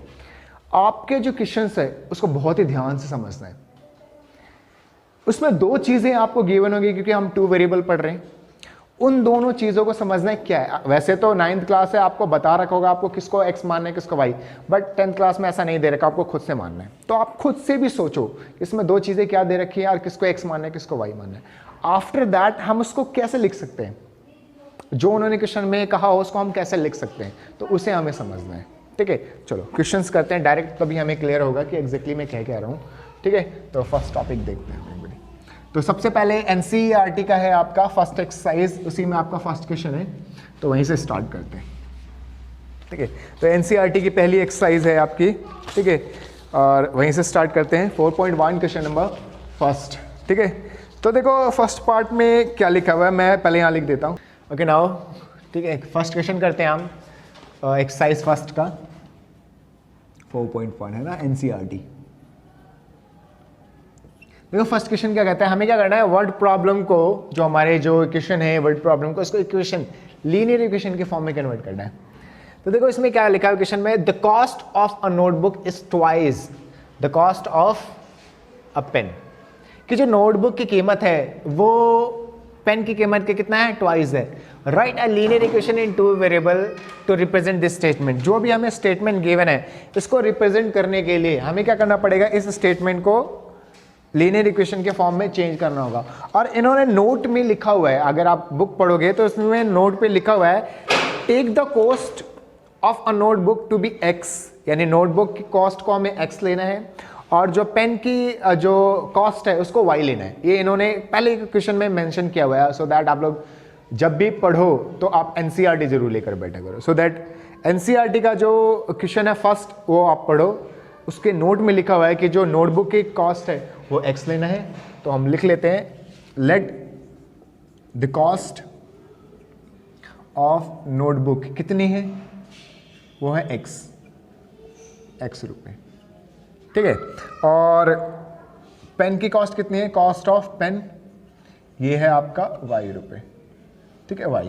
आपके जो क्वेश्चंस है उसको बहुत ही ध्यान से समझना है। उसमें 2 चीज़ें आपको गिवन होगी, क्योंकि हम 2 वेरिएबल पढ़ रहे हैं। उन दोनों चीज़ों को समझना है क्या है। वैसे तो 9th क्लास है, आपको बता रखा होगा आपको किसको x मानना है किसको y, बट 10th क्लास में ऐसा नहीं दे रखा, आपको खुद से मानना है। तो आप खुद से भी सोचो इसमें 2 चीज़ें क्या दे रखी है और किसको x मानना है किसको y मानना है। आफ्टर दैट हम उसको कैसे लिख सकते हैं, जो उन्होंने क्वेश्चन में कहा हो उसको हम कैसे लिख सकते हैं, तो उसे हमें समझना है, ठीक है। चलो क्वेश्चंस करते हैं डायरेक्ट, तभी हमें क्लियर होगा कि एग्जैक्टली मैं क्या कह रहा हूँ, ठीक है। तो फर्स्ट टॉपिक देखते हैं। तो सबसे पहले एनसीईआरटी का है आपका फर्स्ट एक्सरसाइज, उसी में आपका फर्स्ट क्वेश्चन है, तो वहीं से स्टार्ट करते हैं, ठीक है। तो एनसीईआरटी की पहली एक्सरसाइज है आपकी, ठीक है, और वहीं से स्टार्ट करते हैं। 4.1 क्वेश्चन नंबर फर्स्ट, ठीक है। तो देखो फर्स्ट पार्ट में क्या लिखा हुआ है, मैं पहले यहाँ लिख देता हूँ। ओके नाउ, ठीक है, फर्स्ट क्वेश्चन करते हैं हम एक्सरसाइज फर्स्ट का, 4.1 है ना, एनसीईआरटी। देखो फर्स्ट क्वेश्चन क्या कहता है, हमें क्या करना है, वर्ड प्रॉब्लम को, जो हमारे जो इक्वेशन है वर्ड प्रॉब्लम को, इसको इक्वेशन, लीनियर इक्वेशन के फॉर्म में कन्वर्ट करना है। तो देखो इसमें क्या लिखा है क्वेश्चन में, the cost of a notebook is twice the cost of a pen, कि जो नोटबुक की कीमत है वो पेन की कीमत के कितना है, ट्वाइस है। Write a linear equation in 2 variable to represent this statement. जो भी हमें स्टेटमेंट गिवन है, इसको रिप्रेजेंट करने के लिए हमें क्या करना पड़ेगा, इस स्टेटमेंट को लीनियर इक्वेशन के फॉर्म में चेंज करना होगा। और इन्होंने नोट में लिखा हुआ है, अगर आप बुक पढ़ोगे तो इसमें नोट पे लिखा हुआ है, take the cost of a notebook to be x, यानी नोटबुक की कॉस्ट को हमें x लेना है और जो पेन की जो कॉस्ट है उसको y लेना है। ये इन्होंने पहले क्वेश्चन में मेंशन किया हुआ है, सो दैट आप लोग जब भी पढ़ो तो आप एनसीईआरटी जरूर लेकर बैठा करो, सो दैट एनसीईआरटी का जो क्वेश्चन है फर्स्ट वो आप पढ़ो, उसके नोट में लिखा हुआ है कि जो नोटबुक की कॉस्ट है वो x लेना है। तो हम लिख लेते हैं, let the cost of notebook कितनी है, वो है x रुपए, ठीक है। और पेन की कॉस्ट कितनी है, कॉस्ट ऑफ पेन ये है आपका y रुपए, ठीक है, y।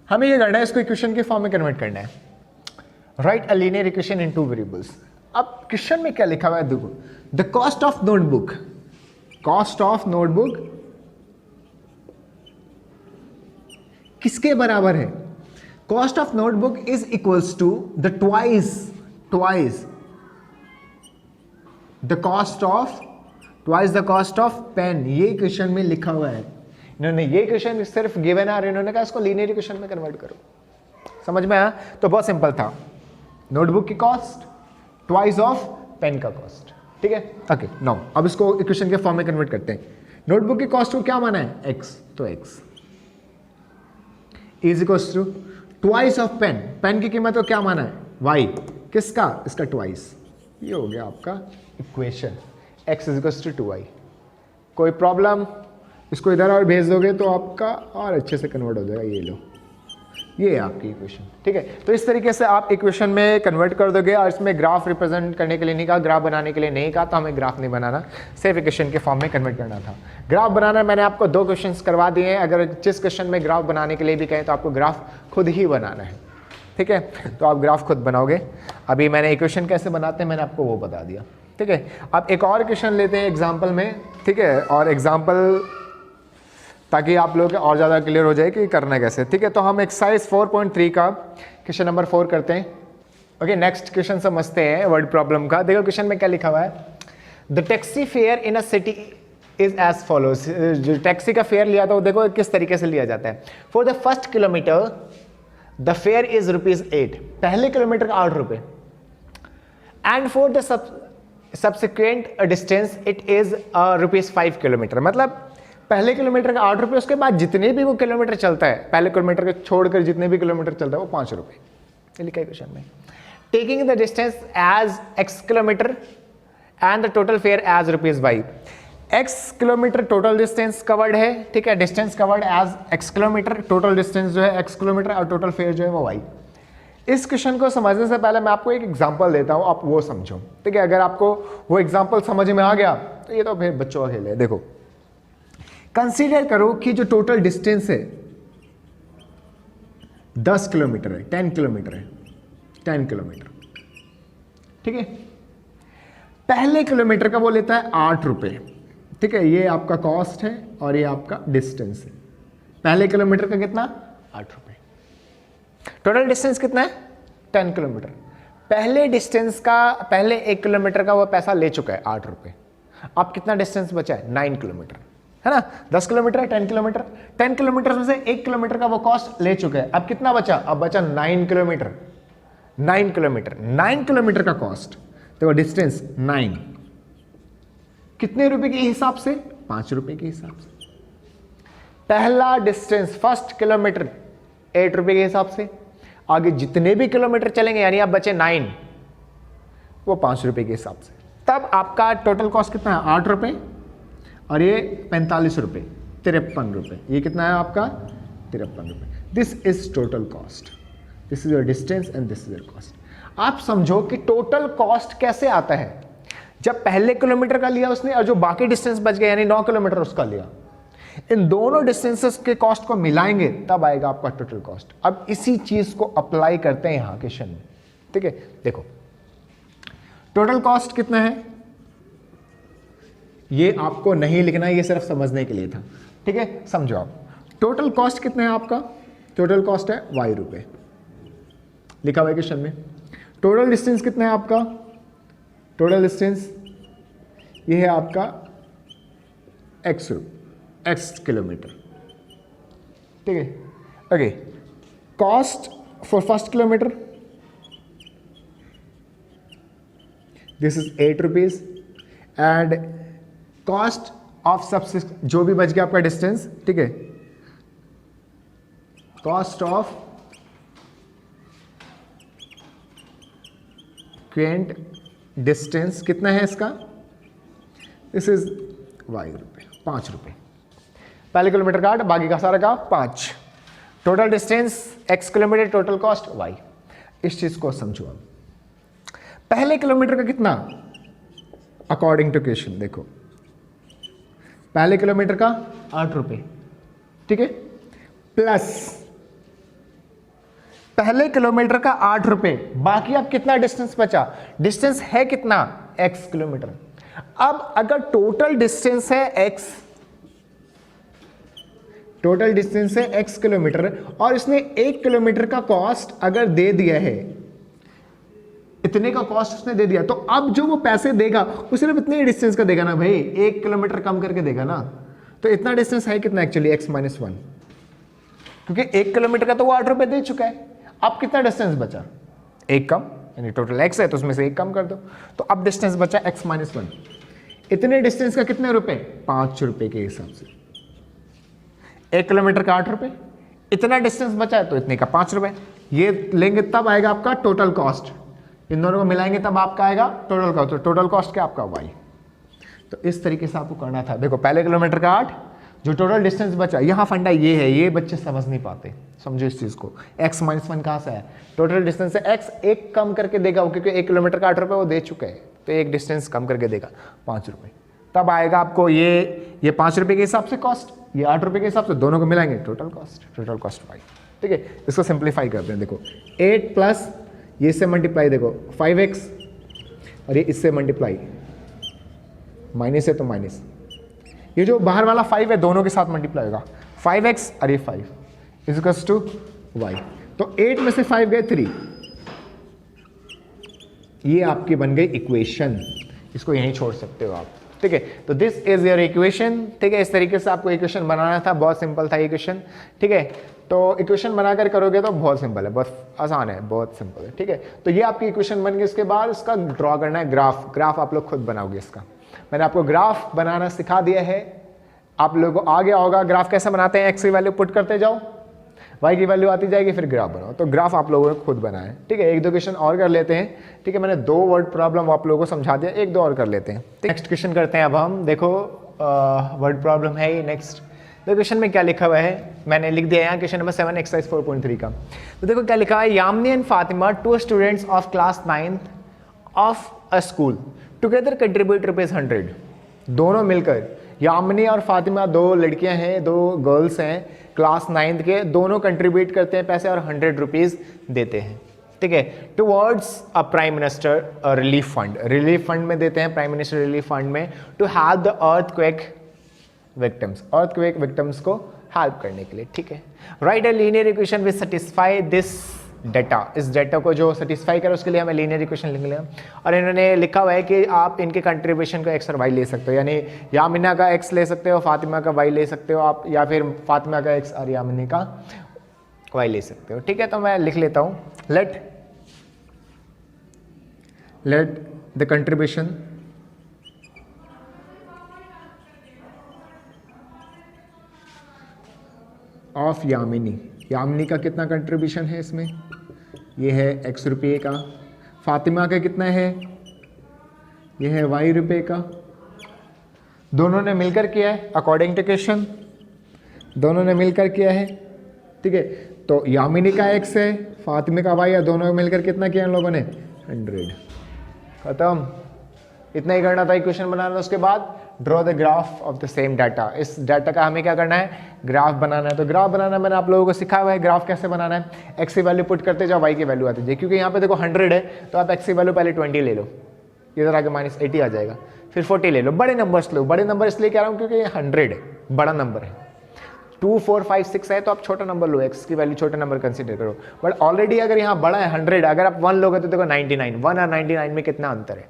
हमें ये करना है, इसको इक्वेशन के फॉर्म में कन्वर्ट करना है। Write a linear equation in 2 variables. अब क्वेश्चन में क्या लिखा हुआ है, देखो, the cost of notebook, cost of notebook किसके बराबर है, cost of notebook is equals to the twice the cost of pen. ये क्वेश्चन में लिखा हुआ है, इन्होंने ये क्वेश्चन सिर्फ गिवन है और इन्होंने कहा इसको लीनियर इक्वेशन में कन्वर्ट करो। समझ में आया? तो बहुत सिंपल था, नोटबुक की कॉस्ट ट्वाइस ऑफ पेन का कॉस्ट, ठीक है। ओके नाउ अब इसको इक्वेशन के फॉर्म में कन्वर्ट करते हैं। नोटबुक की कॉस्ट को क्या माना है, x, तो x is equals to twice of pen, pen की कीमत को क्या माना है, y, किसका, इसका ट्वाइस। ये हो गया आपका equation, x is equals to 2y। कोई प्रॉब्लम, इसको इधर और भेज दोगे तो आपका और अच्छे से कन्वर्ट हो जाएगा। ये लो, ये है आपकी इक्वेशन, ठीक है। तो इस तरीके से आप इक्वेशन में कन्वर्ट कर दोगे। और इसमें ग्राफ रिप्रेजेंट करने के लिए नहीं कहा, ग्राफ बनाने के लिए नहीं कहा, तो हमें ग्राफ नहीं बनाना, सिर्फ इक्वेशन के फॉर्म में कन्वर्ट करना था। ग्राफ बनाना मैंने आपको 2 क्वेश्चंस करवा दिए हैं, अगर जिस क्वेश्चन में ग्राफ बनाने के लिए भी कहें तो आपको ग्राफ खुद ही बनाना है, ठीक है। तो आप ग्राफ खुद बनाओगे। अभी मैंने इक्वेशन कैसे बनाते हैं मैंने आपको वो बता दिया, ठीक है। अब एक और क्वेश्चन लेते हैं एग्जाम्पल में, ठीक है, और एग्जाम्पल ताकि आप लोग और ज़्यादा क्लियर हो जाए कि करना कैसे, ठीक है। तो हम एक्सरसाइज 4.3 का क्वेश्चन नंबर 4 करते हैं। ओके, नेक्स्ट क्वेश्चन समझते हैं वर्ड प्रॉब्लम का। देखो क्वेश्चन में क्या लिखा हुआ है, the taxi fare in a city is as follows. जो टैक्सी का फेयर लिया था वो देखो किस तरीके से लिया जाता है। For the first kilometre the fair is ₹8, पहले किलोमीटर का 8 रुपये। And for the subsequent distance it is ₹5 kilometre, मतलब पहले किलोमीटर का 8 रुपये, उसके बाद जितने भी वो किलोमीटर चलता है, पहले किलोमीटर के छोड़कर जितने भी किलोमीटर चलता है वो 5 रुपये, ये लिखा है क्वेश्चन में। Taking the distance as x kilometre and the total fare as ₹y। x kilometre total distance covered है, ठीक है, distance covered as x kilometre, total distance जो है x किलोमीटर और टोटल फेयर जो है वो y। इस क्वेश्चन को समझने से पहले मैं आपको एक एग्जांपल देता हूं, आप वो समझो, ठीक है। अगर आपको वो एग्जांपल समझ में आ गया तो ये तो फिर बच्चों का खेल है। देखो, कंसीडर करो कि जो टोटल डिस्टेंस है 10 किलोमीटर है, 10 किलोमीटर है, 10 किलोमीटर, ठीक है। पहले किलोमीटर का वो लेता है 8 रुपये, ठीक है। ये आपका कॉस्ट है और ये आपका डिस्टेंस है। पहले किलोमीटर का कितना? 8 रुपये। टोटल डिस्टेंस कितना है? 10 किलोमीटर। पहले डिस्टेंस का, पहले 1 किलोमीटर का वो पैसा ले चुका है 8 रुपये। अब कितना डिस्टेंस बचा है? 9 किलोमीटर, है ना। 10 किलोमीटर है, 10 किलोमीटर, 10 किलोमीटर में से 1 किलोमीटर का वो कॉस्ट ले चुका है। अब कितना बचा? अब बचा 9 किलोमीटर। 9 किलोमीटर, 9 किलोमीटर का कॉस्ट, देखो डिस्टेंस 9, कितने रुपए के हिसाब से? 5 रुपए के हिसाब से। पहला डिस्टेंस, फर्स्ट किलोमीटर 8 रुपए के हिसाब से। आगे जितने भी किलोमीटर चलेंगे, यानी आप बचे 9, वो 5 रुपए के हिसाब से। तब आपका टोटल कॉस्ट कितना है? 8 रुपए और ये 45 रुपए, 53 रुपए। ये कितना है आपका? 53 रुपए। This is total cost, this is your distance and this is your cost. आप समझो कि टोटल कॉस्ट कैसे आता है। जब पहले किलोमीटर का लिया उसने और जो बाकी डिस्टेंस बच गया यानी 9 किलोमीटर उसका लिया, इन दोनों डिस्टेंसेस के कॉस्ट को मिलाएंगे तब आएगा आपका टोटल कॉस्ट। अब इसी चीज को अप्लाई करते हैं यहां क्वेश्चन में, ठीक है। देखो, टोटल कॉस्ट कितना है ये आपको नहीं लिखना, ये सिर्फ समझने के लिए था, ठीक है। समझो आप, टोटल कॉस्ट कितना है आपका? टोटल कॉस्ट है y रुपए, लिखा हुआ है क्वेश्चन में। टोटल डिस्टेंस कितना है आपका? टोटल डिस्टेंस ये है आपका x किलोमीटर, ठीक है। Okay, cost for first kilometre this is 8 rupees and cost of subsist, जो भी बच गया आपका डिस्टेंस, ठीक है, कॉस्ट ऑफ क्वेंट डिस्टेंस कितना है इसका? दिस इज y रुपए, 5 रुपए। पहले किलोमीटर का 8, बाकी का सारा का 5। Total distance x kilometre, total cost y। इस चीज को समझो अब। पहले किलोमीटर का कितना? अकॉर्डिंग टू क्वेश्चन देखो, पहले किलोमीटर का 8 रुपए, ठीक है, प्लस पहले किलोमीटर का 8 रुपए, बाकी अब कितना डिस्टेंस बचा? डिस्टेंस है कितना? x kilometre. अब अगर टोटल डिस्टेंस है x, टोटल डिस्टेंस है x किलोमीटर और इसने 1 किलोमीटर का कॉस्ट अगर दे दिया है, इतने का कॉस्ट उसने दे दिया, तो अब जो वो पैसे देगा वो सिर्फ इतने डिस्टेंस का देगा ना भाई, 1 किलोमीटर कम करके देगा ना। तो इतना डिस्टेंस है कितना एक्चुअली? x - 1, क्योंकि 1 किलोमीटर का तो वो 8 रुपए दे चुका है। अब कितना डिस्टेंस बचा? 1 कम, यानी टोटल x है तो उसमें से 1 कम कर दो, तो अब डिस्टेंस बचा x - 1। इतने डिस्टेंस का कितने रुपए? 5 रुपए के हिसाब से। 1 किलोमीटर का 8 रुपए, इतना डिस्टेंस बचा है तो इतने का 5 रुपए। ये लेंगे तब आएगा आपका टोटल कॉस्ट, इन दोनों को मिलाएंगे तब आपका आएगा टोटल कॉस्ट। तो टोटल कॉस्ट क्या आपका? y। तो इस तरीके से आपको करना था। देखो, पहले किलोमीटर का 8, जो टोटल डिस्टेंस बचा, यहाँ फंडा ये है, ये बच्चे समझ नहीं पाते, समझो इस चीज को। x - 1 कहाँ से है? टोटल डिस्टेंस है x, 1 कम करके देगा वो, क्योंकि 1 किलोमीटर का 8 रुपए वो दे चुके हैं, तो 1 डिस्टेंस कम करके देगा 5 रुपए। तब आएगा आपको ये 5 रुपए के हिसाब से कॉस्ट, ये 8 रुपए के हिसाब से, दोनों को मिलाएंगे टोटल कॉस्ट y, ठीक है। इसको सिंप्लीफाई करते हैं। देखो 8 प्लस ये इससे मल्टीप्लाई, देखो 5x और ये इससे मल्टीप्लाई, माइनस है तो माइनस, ये जो बाहर वाला 5 है दोनों के साथ मल्टीप्लाई होगा, 5x और ये 5 इज टू y। तो 8 में से 5 गए 3, ये आपकी बन गई इक्वेशन। इसको यहीं छोड़ सकते हो आप, ठीक है। तो दिस इज योर इक्वेशन, ठीक है। इस तरीके से आपको इक्वेशन बनाना था, बहुत सिंपल था इक्वेशन, ठीक है। तो इक्वेशन बनाकर करोगे तो बहुत सिंपल है, बहुत आसान है, बहुत सिंपल है, ठीक है। तो ये आपकी इक्वेशन बन गई। इसके बाद इसका ड्रॉ करना है ग्राफ आप लोग खुद बनाओगे इसका। मैंने आपको ग्राफ बनाना सिखा दिया है, आप लोगों को आ गया होगा ग्राफ कैसे बनाते हैं। एक्स की वैल्यू पुट करते जाओ, y की वैल्यू आती जाएगी, फिर ग्राफ बनाओ। तो ग्राफ आप लोगों ने खुद बनाया है, ठीक है। एक दो क्वेश्चन और कर लेते हैं, ठीक है। मैंने 2 वर्ड प्रॉब्लम आप लोगों को समझा दिया, 1-2 और कर लेते हैं। नेक्स्ट क्वेश्चन करते हैं अब हम। देखो वर्ड प्रॉब्लम है ये नेक्स्ट। तो क्वेश्चन में क्या लिखा हुआ है, मैंने लिख दिया यहाँ क्वेश्चन नंबर 7 एक्सरसाइज 4.3 का। तो देखो क्या लिखा है, Yamini and Fatima 2 students of class 9th of a school together contribute ₹100। दोनों मिलकर, यामिनी और फातिमा 2 लड़कियां हैं, 2 गर्ल्स हैं क्लास 9th के, दोनों कंट्रीब्यूट करते हैं पैसे और ₹100 देते हैं, ठीक है, towards a prime minister relief fund. Relief fund में देते हैं, प्राइम मिनिस्टर रिलीफ फंड में, to help the earthquake victims, earthquake victims को हेल्प करने के लिए, ठीक है। Write a linear equation which satisfy this data, इस डाटा को जो सेटिस्फाई करे उसके लिए हमें लीनियर इक्वेशन लिख लें। और इन्होंने लिखा हुआ है कि आप इनके कंट्रीब्यूशन का एक्स और वाई ले सकते हो, यानी यामिना का एक्स ले सकते हो, फातिमा का वाई ले सकते हो आप, या फिर फातिमा का एक्स और यामिनी का वाई ले सकते हो, ठीक है। तो मैं लिख लेता हूँ, let the contribution of Yamini, Yamini का कितना कंट्रीब्यूशन है इसमें, ये है x रुपये का। फातिमा का कितना है, ये है y रुपये का। दोनों ने मिलकर किया है अकॉर्डिंग टू क्वेश्चन, दोनों ने मिलकर किया है, ठीक है। तो यामिनी का x है, फातिमा का y है, दोनों मिलकर कितना किया इन लोगों ने, 100। खत्म, इतना ही करना था इक्वेशन बनाना। उसके बाद draw the graph of the same data, इस डाटा का हमें क्या करना है, ग्राफ बनाना है। तो ग्राफ बनाना मैंने आप लोगों को सिखाया हुआ है, ग्राफ कैसे बनाना है, एक्स की वैल्यू पुट करते जाओ, वाई की वैल्यू आती जाए। क्योंकि यहाँ पे देखो 100 है, तो आप एक्स की वैल्यू पहले 20 ले लो, इधर आके -80 आ जाएगा, फिर 40 ले लो। बड़े नंबर्स लो, बड़े नंबर इसलिए कह रहा हूँ क्योंकि ये 100 है, बड़ा नंबर है। 2, 4, 5, 6 है तो आप छोटा नंबर लो, एक्स की वैल्यू छोटा नंबर कंसीडर करो। बट ऑलरेडी अगर यहाँ बड़ा है 100, अगर आप 1 लोगे तो देखो 99, 1 और 99 में कितना अंतर है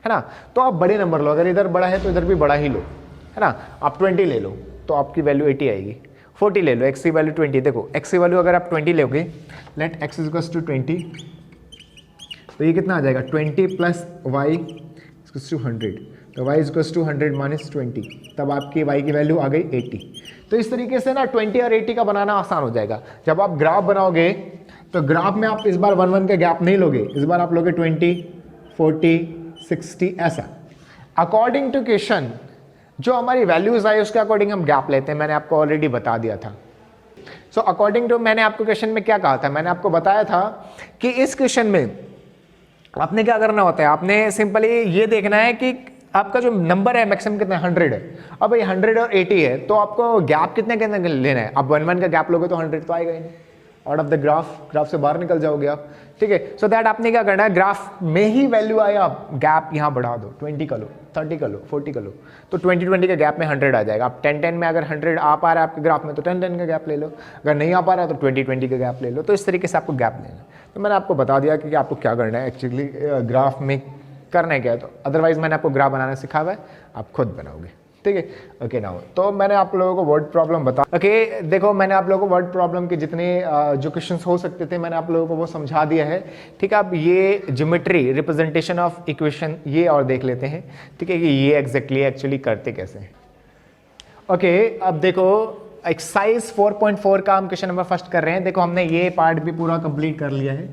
ना। तो आप बड़े नंबर लो, अगर इधर बड़ा है तो इधर भी बड़ा ही लो, है ना। आप 20 ले लो तो आपकी वैल्यू 80 आएगी। 40 ले लो, एक्स की वैल्यू 20, देखो एक्स की वैल्यू अगर आप 20 लोगे, लेट एक्स इक्वल्स टू 20, तो ये कितना आ जाएगा, 20 प्लस वाई इक्वल्स टू 100, तो वाई इक्वल्स टू 100 माइनस 20, तब आपकी वाई की वैल्यू आ गई 80। तो इस तरीके से ना 20 और 80 का बनाना आसान हो जाएगा। जब आप ग्राफ बनाओगे तो ग्राफ में आप इस बार 1-1 का गैप नहीं लोगे, इस बार आप लोगे 20, 40, 60 ऐसा। अकॉर्डिंग टू क्वेश्चन जो हमारी वैल्यूज आई उसके अकॉर्डिंग हम गैप लेते हैं, मैंने आपको ऑलरेडी बता दिया था। सो अकॉर्डिंग टू, मैंने आपको क्वेश्चन में क्या कहा था, मैंने आपको बताया था कि इस क्वेश्चन में आपने क्या करना होता है, आपने सिंपली ये देखना है कि आपका जो नंबर है मैक्सिमम कितना है, 100 है। अब ये 100 और 80 है, तो आपको गैप कितने कितने लेना है। अब 1-1 का गैप लोगे तो 100 तो आएगा ही नहीं, आउट ऑफ द ग्राफ से बाहर निकल जाओगे आप, ठीक है। सो दैट आपने क्या करना है, ग्राफ में ही वैल्यू आया, आप गैप यहाँ बढ़ा दो, 20 का लो, 30 का लो, 40 का लो, तो 20-20 के गैप में 100 आ जाएगा। आप 10-10 में अगर 100 आ पा रहा है आपके ग्राफ में तो 10-10 का गैप ले लो, अगर नहीं आ पा रहा है तो 20-20 का गैप ले लो। तो इस तरीके से आपको गैप लेना है। तो मैंने आपको बता दिया कि आपको क्या करना है, एक्चुअली ग्राफ में करना है क्या है। तो अदरवाइज मैंने आपको ग्राफ बनाना सिखा हुआ है, आप खुद बनाओगे, ठीक है। ओके नाउ, तो मैंने आप लोगों को वर्ड प्रॉब्लम बता, ओके देखो मैंने आप लोगों को वर्ड प्रॉब्लम के जितने जो क्वेश्चंस हो सकते थे मैंने आप लोगों को वो समझा दिया है, ठीक है। अब ये ज्योमेट्री रिप्रेजेंटेशन ऑफ इक्वेशन ये और देख लेते हैं, ठीक है, कि ये एग्जैक्टली एक्चुअली करते कैसे हैं। ओके अब देखो एक्सरसाइज 4.4 का हम क्वेश्चन नंबर फर्स्ट कर रहे हैं। देखो हमने ये पार्ट भी पूरा कंप्लीट कर लिया है,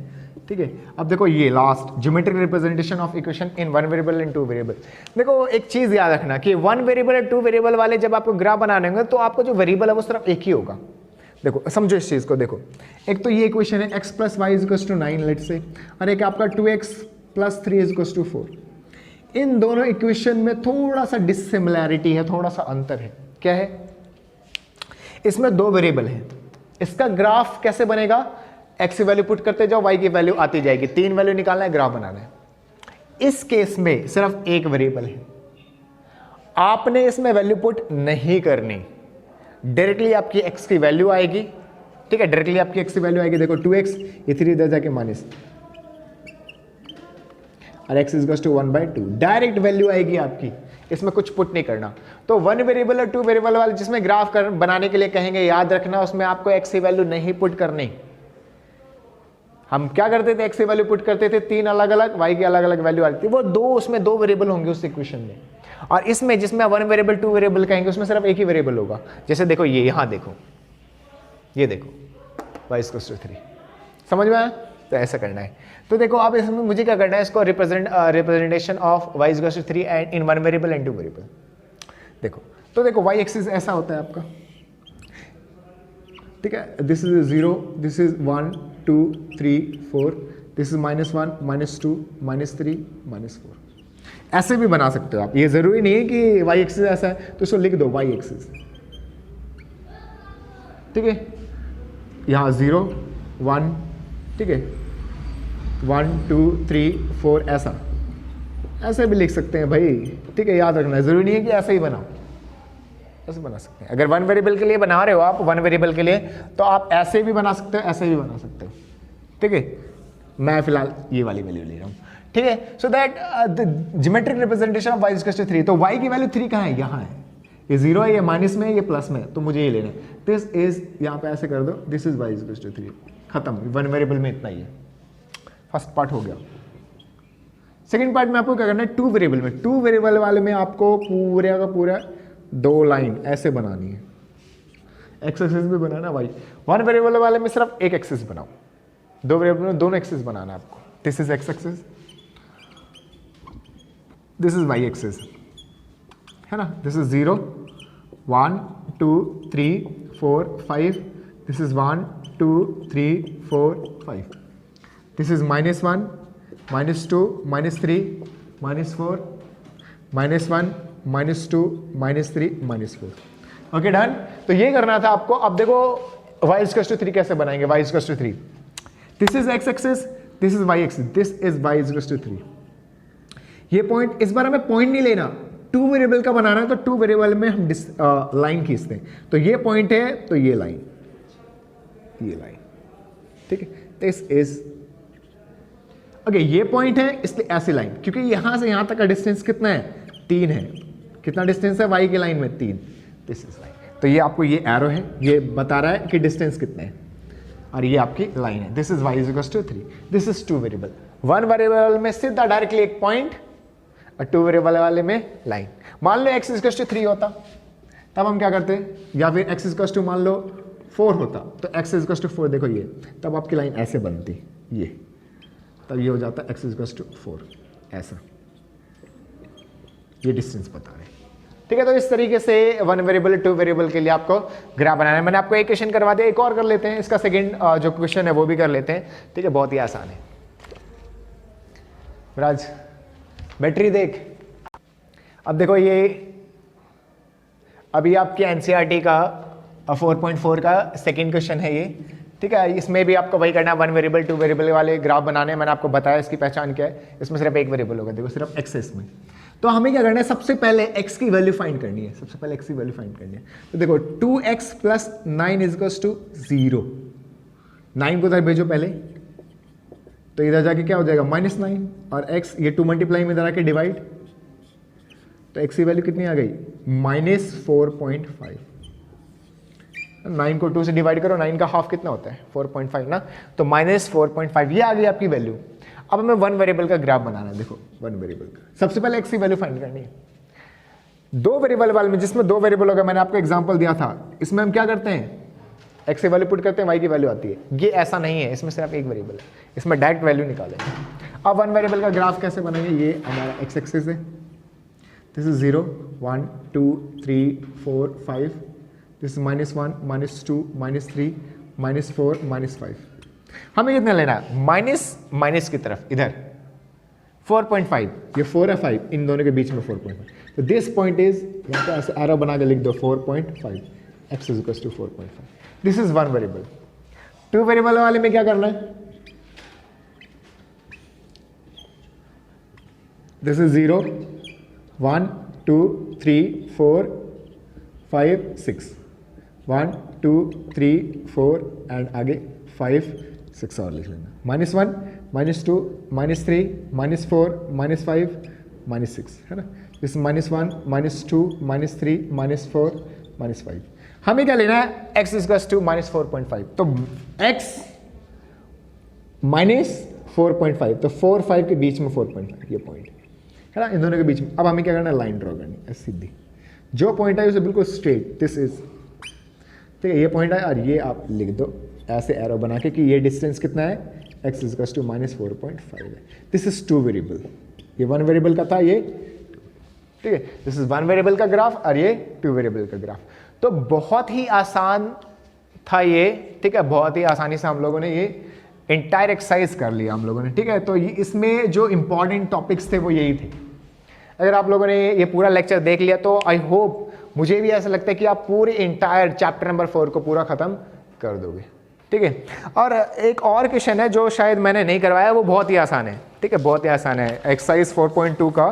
ठीक है। अब देखो ये last geometric representation of equation in 1 variable and 2 variable. देखो एक चीज याद रखना कि 1 वेरिएबल और 2 वेरिएबल वाले जब आपको ग्राफ बनाने होंगे तो आपको जो वेरिएबल है वो सिर्फ एक ही होगा। देखो समझो इस चीज को, देखो एक तो ये इक्वेशन है x plus y equals to 9 let say, और एक आपका 2x प्लस 3 इक्वल्स टू 4। इन दोनों इक्वेशन में थोड़ा सा डिसिमिलैरिटी है, थोड़ा सा अंतर है। क्या है, इसमें 2 वेरिएबल है, इसका ग्राफ कैसे बनेगा, x की वैल्यू पुट करते जाओ, y की वैल्यू आती जाएगी, 3 वैल्यू निकालना है, ग्राफ बनाना है। इस केस में सिर्फ एक वेरिएबल है, आपने इसमें वैल्यू पुट नहीं करनी, डायरेक्टली आपकी x की वैल्यू आएगी, ठीक है, डायरेक्टली आपकी x की वैल्यू आएगी। देखो 2x, ये 3 इधर जाके माइनस, और x is to 1/2, direct value आएगी आपकी, इसमें कुछ पुट नहीं करना। तो 1 वेरिएबल और 2 वेरिएबल वाले जिसमें ग्राफ बनाने के लिए कहेंगे, याद रखना उसमें आपको x की वैल्यू नहीं पुट करनी। हम क्या करते थे, x की वैल्यू पुट करते थे, 3 अलग अलग, y की अलग अलग वैल्यू आती थी, वो उसमें 2 वेरिएबल होंगे उस इक्वेशन में। और इसमें जिसमें 1 वेरिएबल 2 वेरिएबल कहेंगे उसमें सिर्फ एक ही वेरिएबल होगा। जैसे देखो ये, यहां देखो, ये देखो y इक्वल्स टू 3। समझ में आया? तो ऐसा करना है। तो देखो अब इसमें मुझे क्या करना है, इसको representation of y equals to 3 and in 1 variable and 2 variable. देखो तो देखो y एक्सिस ऐसा होता है आपका, ठीक है, this is 0, this is 1 2 3 4, this is -1 -2 -3 -4। ऐसे भी बना सकते हो आप, ये जरूरी नहीं है कि y एक्सिस ऐसा है तो इसको लिख दो y एक्सिस, ठीक है, यहाँ 0 1, ठीक है, 1 2 3 4 ऐसे भी लिख सकते हैं भाई, ठीक है, याद रखना जरूरी नहीं है कि ऐसे ही बनाओ, ऐसे बना सकते हैं। अगर 1 वेरिएबल के लिए बना रहे हो आप 1 वेरिएबल के लिए तो आप ऐसे भी बना सकते हो, ऐसे भी बना सकते हो, ठीक है। मैं फिलहाल ये वाली वैल्यू ले रहा हूँ, ठीक है। So that the geometric representation of y equals to 3, तो y की वैल्यू 3 कहाँ है, यहाँ है, ये 0 है, ये माइनस में है, ये प्लस में है, तो मुझे ये लेना है। दिस इज, यहाँ पे ऐसे कर दो, this is y equals to 3, खत्म। 1 वेरिएबल में इतना ही है, फर्स्ट पार्ट हो गया। सेकेंड पार्ट में आपको क्या करना है, 2 वेरिएबल में, 2 वेरिएबल वाले में आपको पूरे का पूरा 2 लाइन ऐसे बनानी है, एक्स एक्सिस भी बनाना भाई। 1 वेरिएबल वाले में सिर्फ एक एक्सिस बनाओ, 2 वेरिएबल में दोनों एक्सिस बनाना है आपको। This is x axis, this is y axis, है ना, this is 0 1 2 3 4 5, this is 1 2 3 4 5, this is -1 -2 -3 -4 -1 -2 -3 -4। Okay done. तो ये करना था आपको। अब देखो y इक्वल्स टू 3 कैसे बनाएंगे, y equals to 3, this is x axis, this is y axis, this is y equals to 3। ये पॉइंट, इस बार हमें पॉइंट नहीं लेना, 2 वेरिएबल का बनाना है, तो 2 वेरिएबल में हम लाइन खींचते हैं। तो ये पॉइंट है, तो ये लाइन, ठीक है, दिस इज ओके, ये पॉइंट है इसलिए ऐसी लाइन, क्योंकि यहां से यहां तक का डिस्टेंस कितना है, 3 है। कितना डिस्टेंस है y की लाइन में, 3, दिस इज लाइन। तो ये आपको, ये एरो है, ये बता रहा है कि डिस्टेंस कितना है, और ये आपकी लाइन है, this is y equals to 3, this is 2 variable. 1 variable में सीधा डायरेक्टली एक पॉइंट, और 2 वेरिएबल वाले में लाइन। मान लो x इक्वल्स टू 3 होता, तब हम क्या करते, या फिर x इक्वल्स टू मान लो 4 होता, तो x इक्वल्स टू 4 देखो ये, तब आपकी लाइन ऐसे बनती, ये, तब ये हो जाता x इक्वल्स टू 4, ऐसा, ये डिस्टेंस बता रहे हैं, ठीक है। तो इस तरीके से 1 वेरिएबल 2 वेरिएबल के लिए आपको ग्राफ बनाना है। मैंने आपको एक क्वेश्चन करवा दिया, एक और कर लेते हैं, इसका सेकंड जो क्वेश्चन है वो भी कर लेते हैं, ठीक है, बहुत ही आसान है। राज बैटरी देख, अब देखो ये अभी आपके एनसीईआरटी का 4.4 का सेकंड क्वेश्चन है ये, ठीक है। इसमें भी आपको वही करना है, 1 वेरिएबल 2 वेरिएबल वाले ग्राफ बनाने हैं। मैंने आपको बताया इसकी पहचान क्या है, इसमें सिर्फ एक वेरिएबल होगा, देखो सिर्फ x है इसमें। तो हमें क्या करना है, सबसे पहले x की वैल्यू फाइंड करनी है, सबसे पहले x की वैल्यू फाइंड करनी है। तो देखो 2x + 9 इक्वल्स टू 0, 9 को इधर भेजो पहले, तो इधर जाके क्या हो जाएगा, -9, और x ये 2 मल्टीप्लाई में इधर आके डिवाइड, तो x की वैल्यू कितनी आ गई, -4.5। 9 को 2 से डिवाइड करो, 9 का हाफ कितना होता है, 4.5 ना, तो -4.5 ये आ गई आपकी वैल्यू। अब हमें 1 वेरिएबल का ग्राफ बनाना है। देखो 1 वेरिएबल का सबसे पहले x की वैल्यू फाइंड करनी है। 2 वेरिएबल वाले में, जिसमें 2 वेरिएबल होगा, मैंने आपको एग्जांपल दिया था, इसमें हम क्या करते हैं, x की वैल्यू पुट करते हैं, y की वैल्यू आती है। ये ऐसा नहीं है, इसमें सिर्फ एक वेरिएबल है, इसमें डायरेक्ट वैल्यू निकालेंगे। अब 1 वेरिएबल का ग्राफ कैसे बनेंगे, ये हमारा x एक्सिस है, दिस इज 0 1 2 3 4 5, दिस इज -1 -2 -3 -4 -5। हमें कितना लेना है, माइनस की तरफ, इधर 4.5, ये 4 है 5, इन दोनों के बीच में 4.5। तो दिस पॉइंट इज, यहाँ पे ऐसे एरो बना के लिख दो 4.5, x is equal to 4.5। This is 1 variable. 2 variable वाले में क्या करना है, दिस इज 0 1 2 3 4 5 6, 1 2 3 4 एंड आगे 5 6 और लिख लेना, -1 -2 -3 -4 -5 -6, है ना। इस -1 -2 -3 -4 -5। हमें क्या लेना है, x इक्वल्स टू -4.5, तो x -4.5, तो 4 5 के बीच में 4.5 ये पॉइंट है ना, इन दोनों के बीच में। अब हमें क्या करना है, लाइन ड्रॉ करनी है सीधी, जो पॉइंट है उसे बिल्कुल स्ट्रेट, दिस इज, ठीक है, ये पॉइंट है और ये आप लिख दो ऐसे एरो बना के कि ये डिस्टेंस कितना है, x इज टू -4.5 है। दिस इज 2 वेरिएबल, ये 1 वेरिएबल का था ये, ठीक है, दिस इज 1 वेरिएबल का ग्राफ और ये 2 वेरिएबल का ग्राफ। तो बहुत ही आसान था ये, ठीक है, बहुत ही आसानी से हम लोगों ने ये एंटायर एक्सरसाइज कर लिया हम लोगों ने, ठीक है। तो इसमें जो इंपॉर्टेंट टॉपिक्स थे वो यही थे। अगर आप लोगों ने ये पूरा लेक्चर देख लिया तो आई होप, मुझे भी ऐसा लगता है कि आप पूरे एंटायर चैप्टर नंबर 4 को पूरा खत्म कर दोगे, ठीक है। और एक और क्वेश्चन है जो शायद मैंने नहीं करवाया, वो बहुत ही आसान है, ठीक है, बहुत ही आसान है, एक्सरसाइज 4.2 का,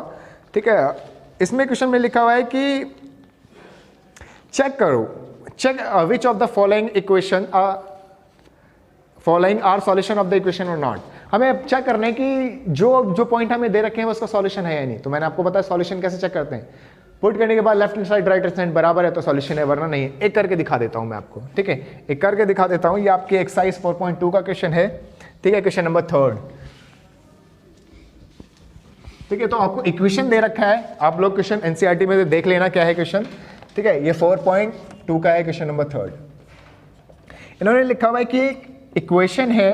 ठीक है। इसमें क्वेश्चन में लिखा हुआ है कि चेक करो, check which of the following equation following are solution of the equation और नॉट। हमें चेक करना है कि जो पॉइंट हमें दे रखे हैं उसका सॉल्यूशन है या नहीं। तो मैंने आपको बताया सॉल्यूशन कैसे चेक करते हैं, पुट करने के बाद left hand side right hand side बराबर है तो सॉल्यूशन है, वरना नहीं है। एक करके दिखा देता हूं मैं आपको, ठीक है, एक करके दिखा देता हूं। ये आपके एक्सरसाइज 4.2 का क्वेश्चन है, ठीक है, क्वेश्चन नंबर 3, ठीक है। तो आपको इक्वेशन दे रखा है, आप लोग क्वेश्चन एनसीईआरटी में देख लेना क्या है क्वेश्चन, ठीक है। ये 4.2 का है क्वेश्चन नंबर 3। इन्होंने लिखा हुआ है कि इक्वेशन है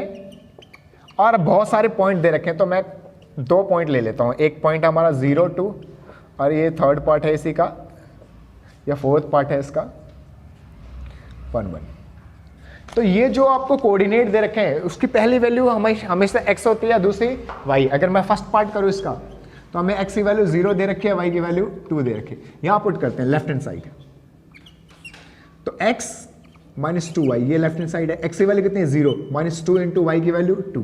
और बहुत सारे पॉइंट दे रखे हैं, तो मैं 2 पॉइंट ले लेता हूं। एक पॉइंट हमारा 0, 2 और ये 3rd पार्ट है इसी का, या 4th पार्ट है इसका 1, 1। तो ये जो आपको कोऑर्डिनेट दे रखे हैं उसकी पहली वैल्यू हमेशा x होती है या दूसरी y। अगर मैं फर्स्ट पार्ट करूं इसका तो हमें x की वैल्यू 0 दे रखी है, y की वैल्यू 2 दे रखी है। यहां पुट करते हैं लेफ्ट हैंड साइड, तो x - 2y, ये लेफ्ट हैंड साइड है, x की वैल्यू कितनी है 0, -2 इंटू y की वैल्यू 2,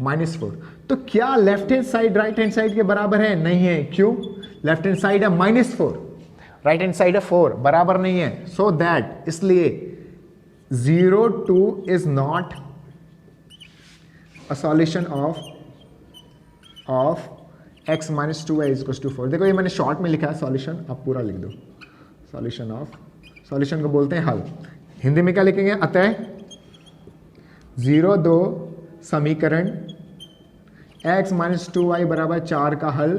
-4। तो क्या left hand side right hand side के बराबर है? नहीं है। क्यों? लेफ्ट हैंड साइड है -4, राइट हैंड साइड है 4, बराबर नहीं है। सो दैट, इसलिए 0, 2 is not a solution of x - 2y = 4। देखो ये मैंने शॉर्ट में लिखा है सॉल्यूशन, आप पूरा लिख दो। सॉल्यूशन को बोलते हैं हल। हिंदी में क्या लिखेंगे? अतः 0, 2 समीकरण x - 2y = 4 का हल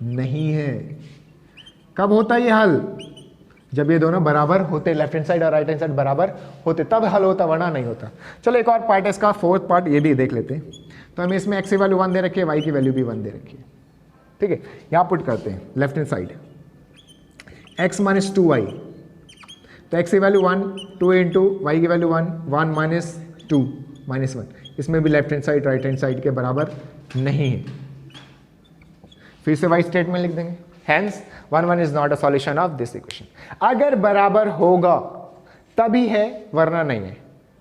नहीं है। कब होता है ये हल? जब ये दोनों बराबर होते, लेफ्ट हैंड साइड और राइट हैंड साइड बराबर होते, तब हल होता, वरना नहीं होता। चलो एक और पार्ट है इसका, 4th पार्ट, ये भी देख लेते हैं। तो हमें इसमें x की वैल्यू 1 दे रखी है, y की वैल्यू भी 1 दे रखी है, ठीक है। यहां पुट करते हैं left hand side x - 2y, तो x की वैल्यू 1, 2 इंटू y की वैल्यू 1, 1 - 2 -1। इसमें भी left hand side right hand side के बराबर नहीं है। फिर से y स्टेटमेंट लिख देंगे, hence 1, 1 is not a solution of this equation. अगर बराबर होगा तभी है, वरना नहीं है,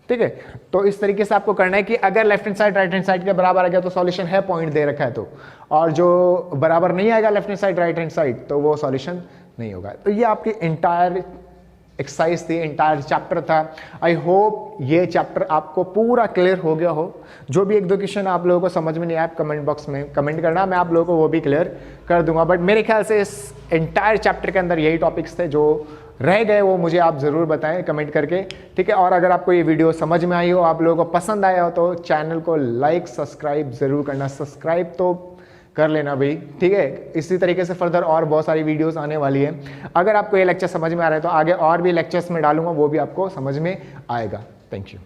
ठीक है। तो इस तरीके से आपको करना है कि अगर left hand side right hand side के बराबर आ गया तो सॉल्यूशन है, पॉइंट दे रखा है तो, और जो बराबर नहीं आएगा left hand side right hand side तो वो सॉल्यूशन नहीं होगा। तो ये आपकी एंटायर एक्सरसाइज थी, एंटायर चैप्टर था। आई होप ये चैप्टर आपको पूरा क्लियर हो गया हो। जो भी 1-2 क्वेश्चन आप लोगों को समझ में नहीं आया, कमेंट बॉक्स में कमेंट करना, मैं आप लोगों को वो भी क्लियर कर दूंगा। बट मेरे ख्याल से इस एंटायर चैप्टर के अंदर यही टॉपिक्स थे, जो रह गए वो मुझे आप ज़रूर बताएं कमेंट करके, ठीक है। और अगर आपको ये वीडियो समझ में आई हो, आप लोगों को पसंद आया हो, तो चैनल को लाइक सब्सक्राइब ज़रूर करना। सब्सक्राइब तो कर लेना भाई, ठीक है। इसी तरीके से फर्दर और बहुत सारी वीडियोस आने वाली है। अगर आपको ये लेक्चर समझ में आ रहा है तो आगे और भी लेक्चर्स में डालूंगा, वो भी आपको समझ में आएगा। Thank you.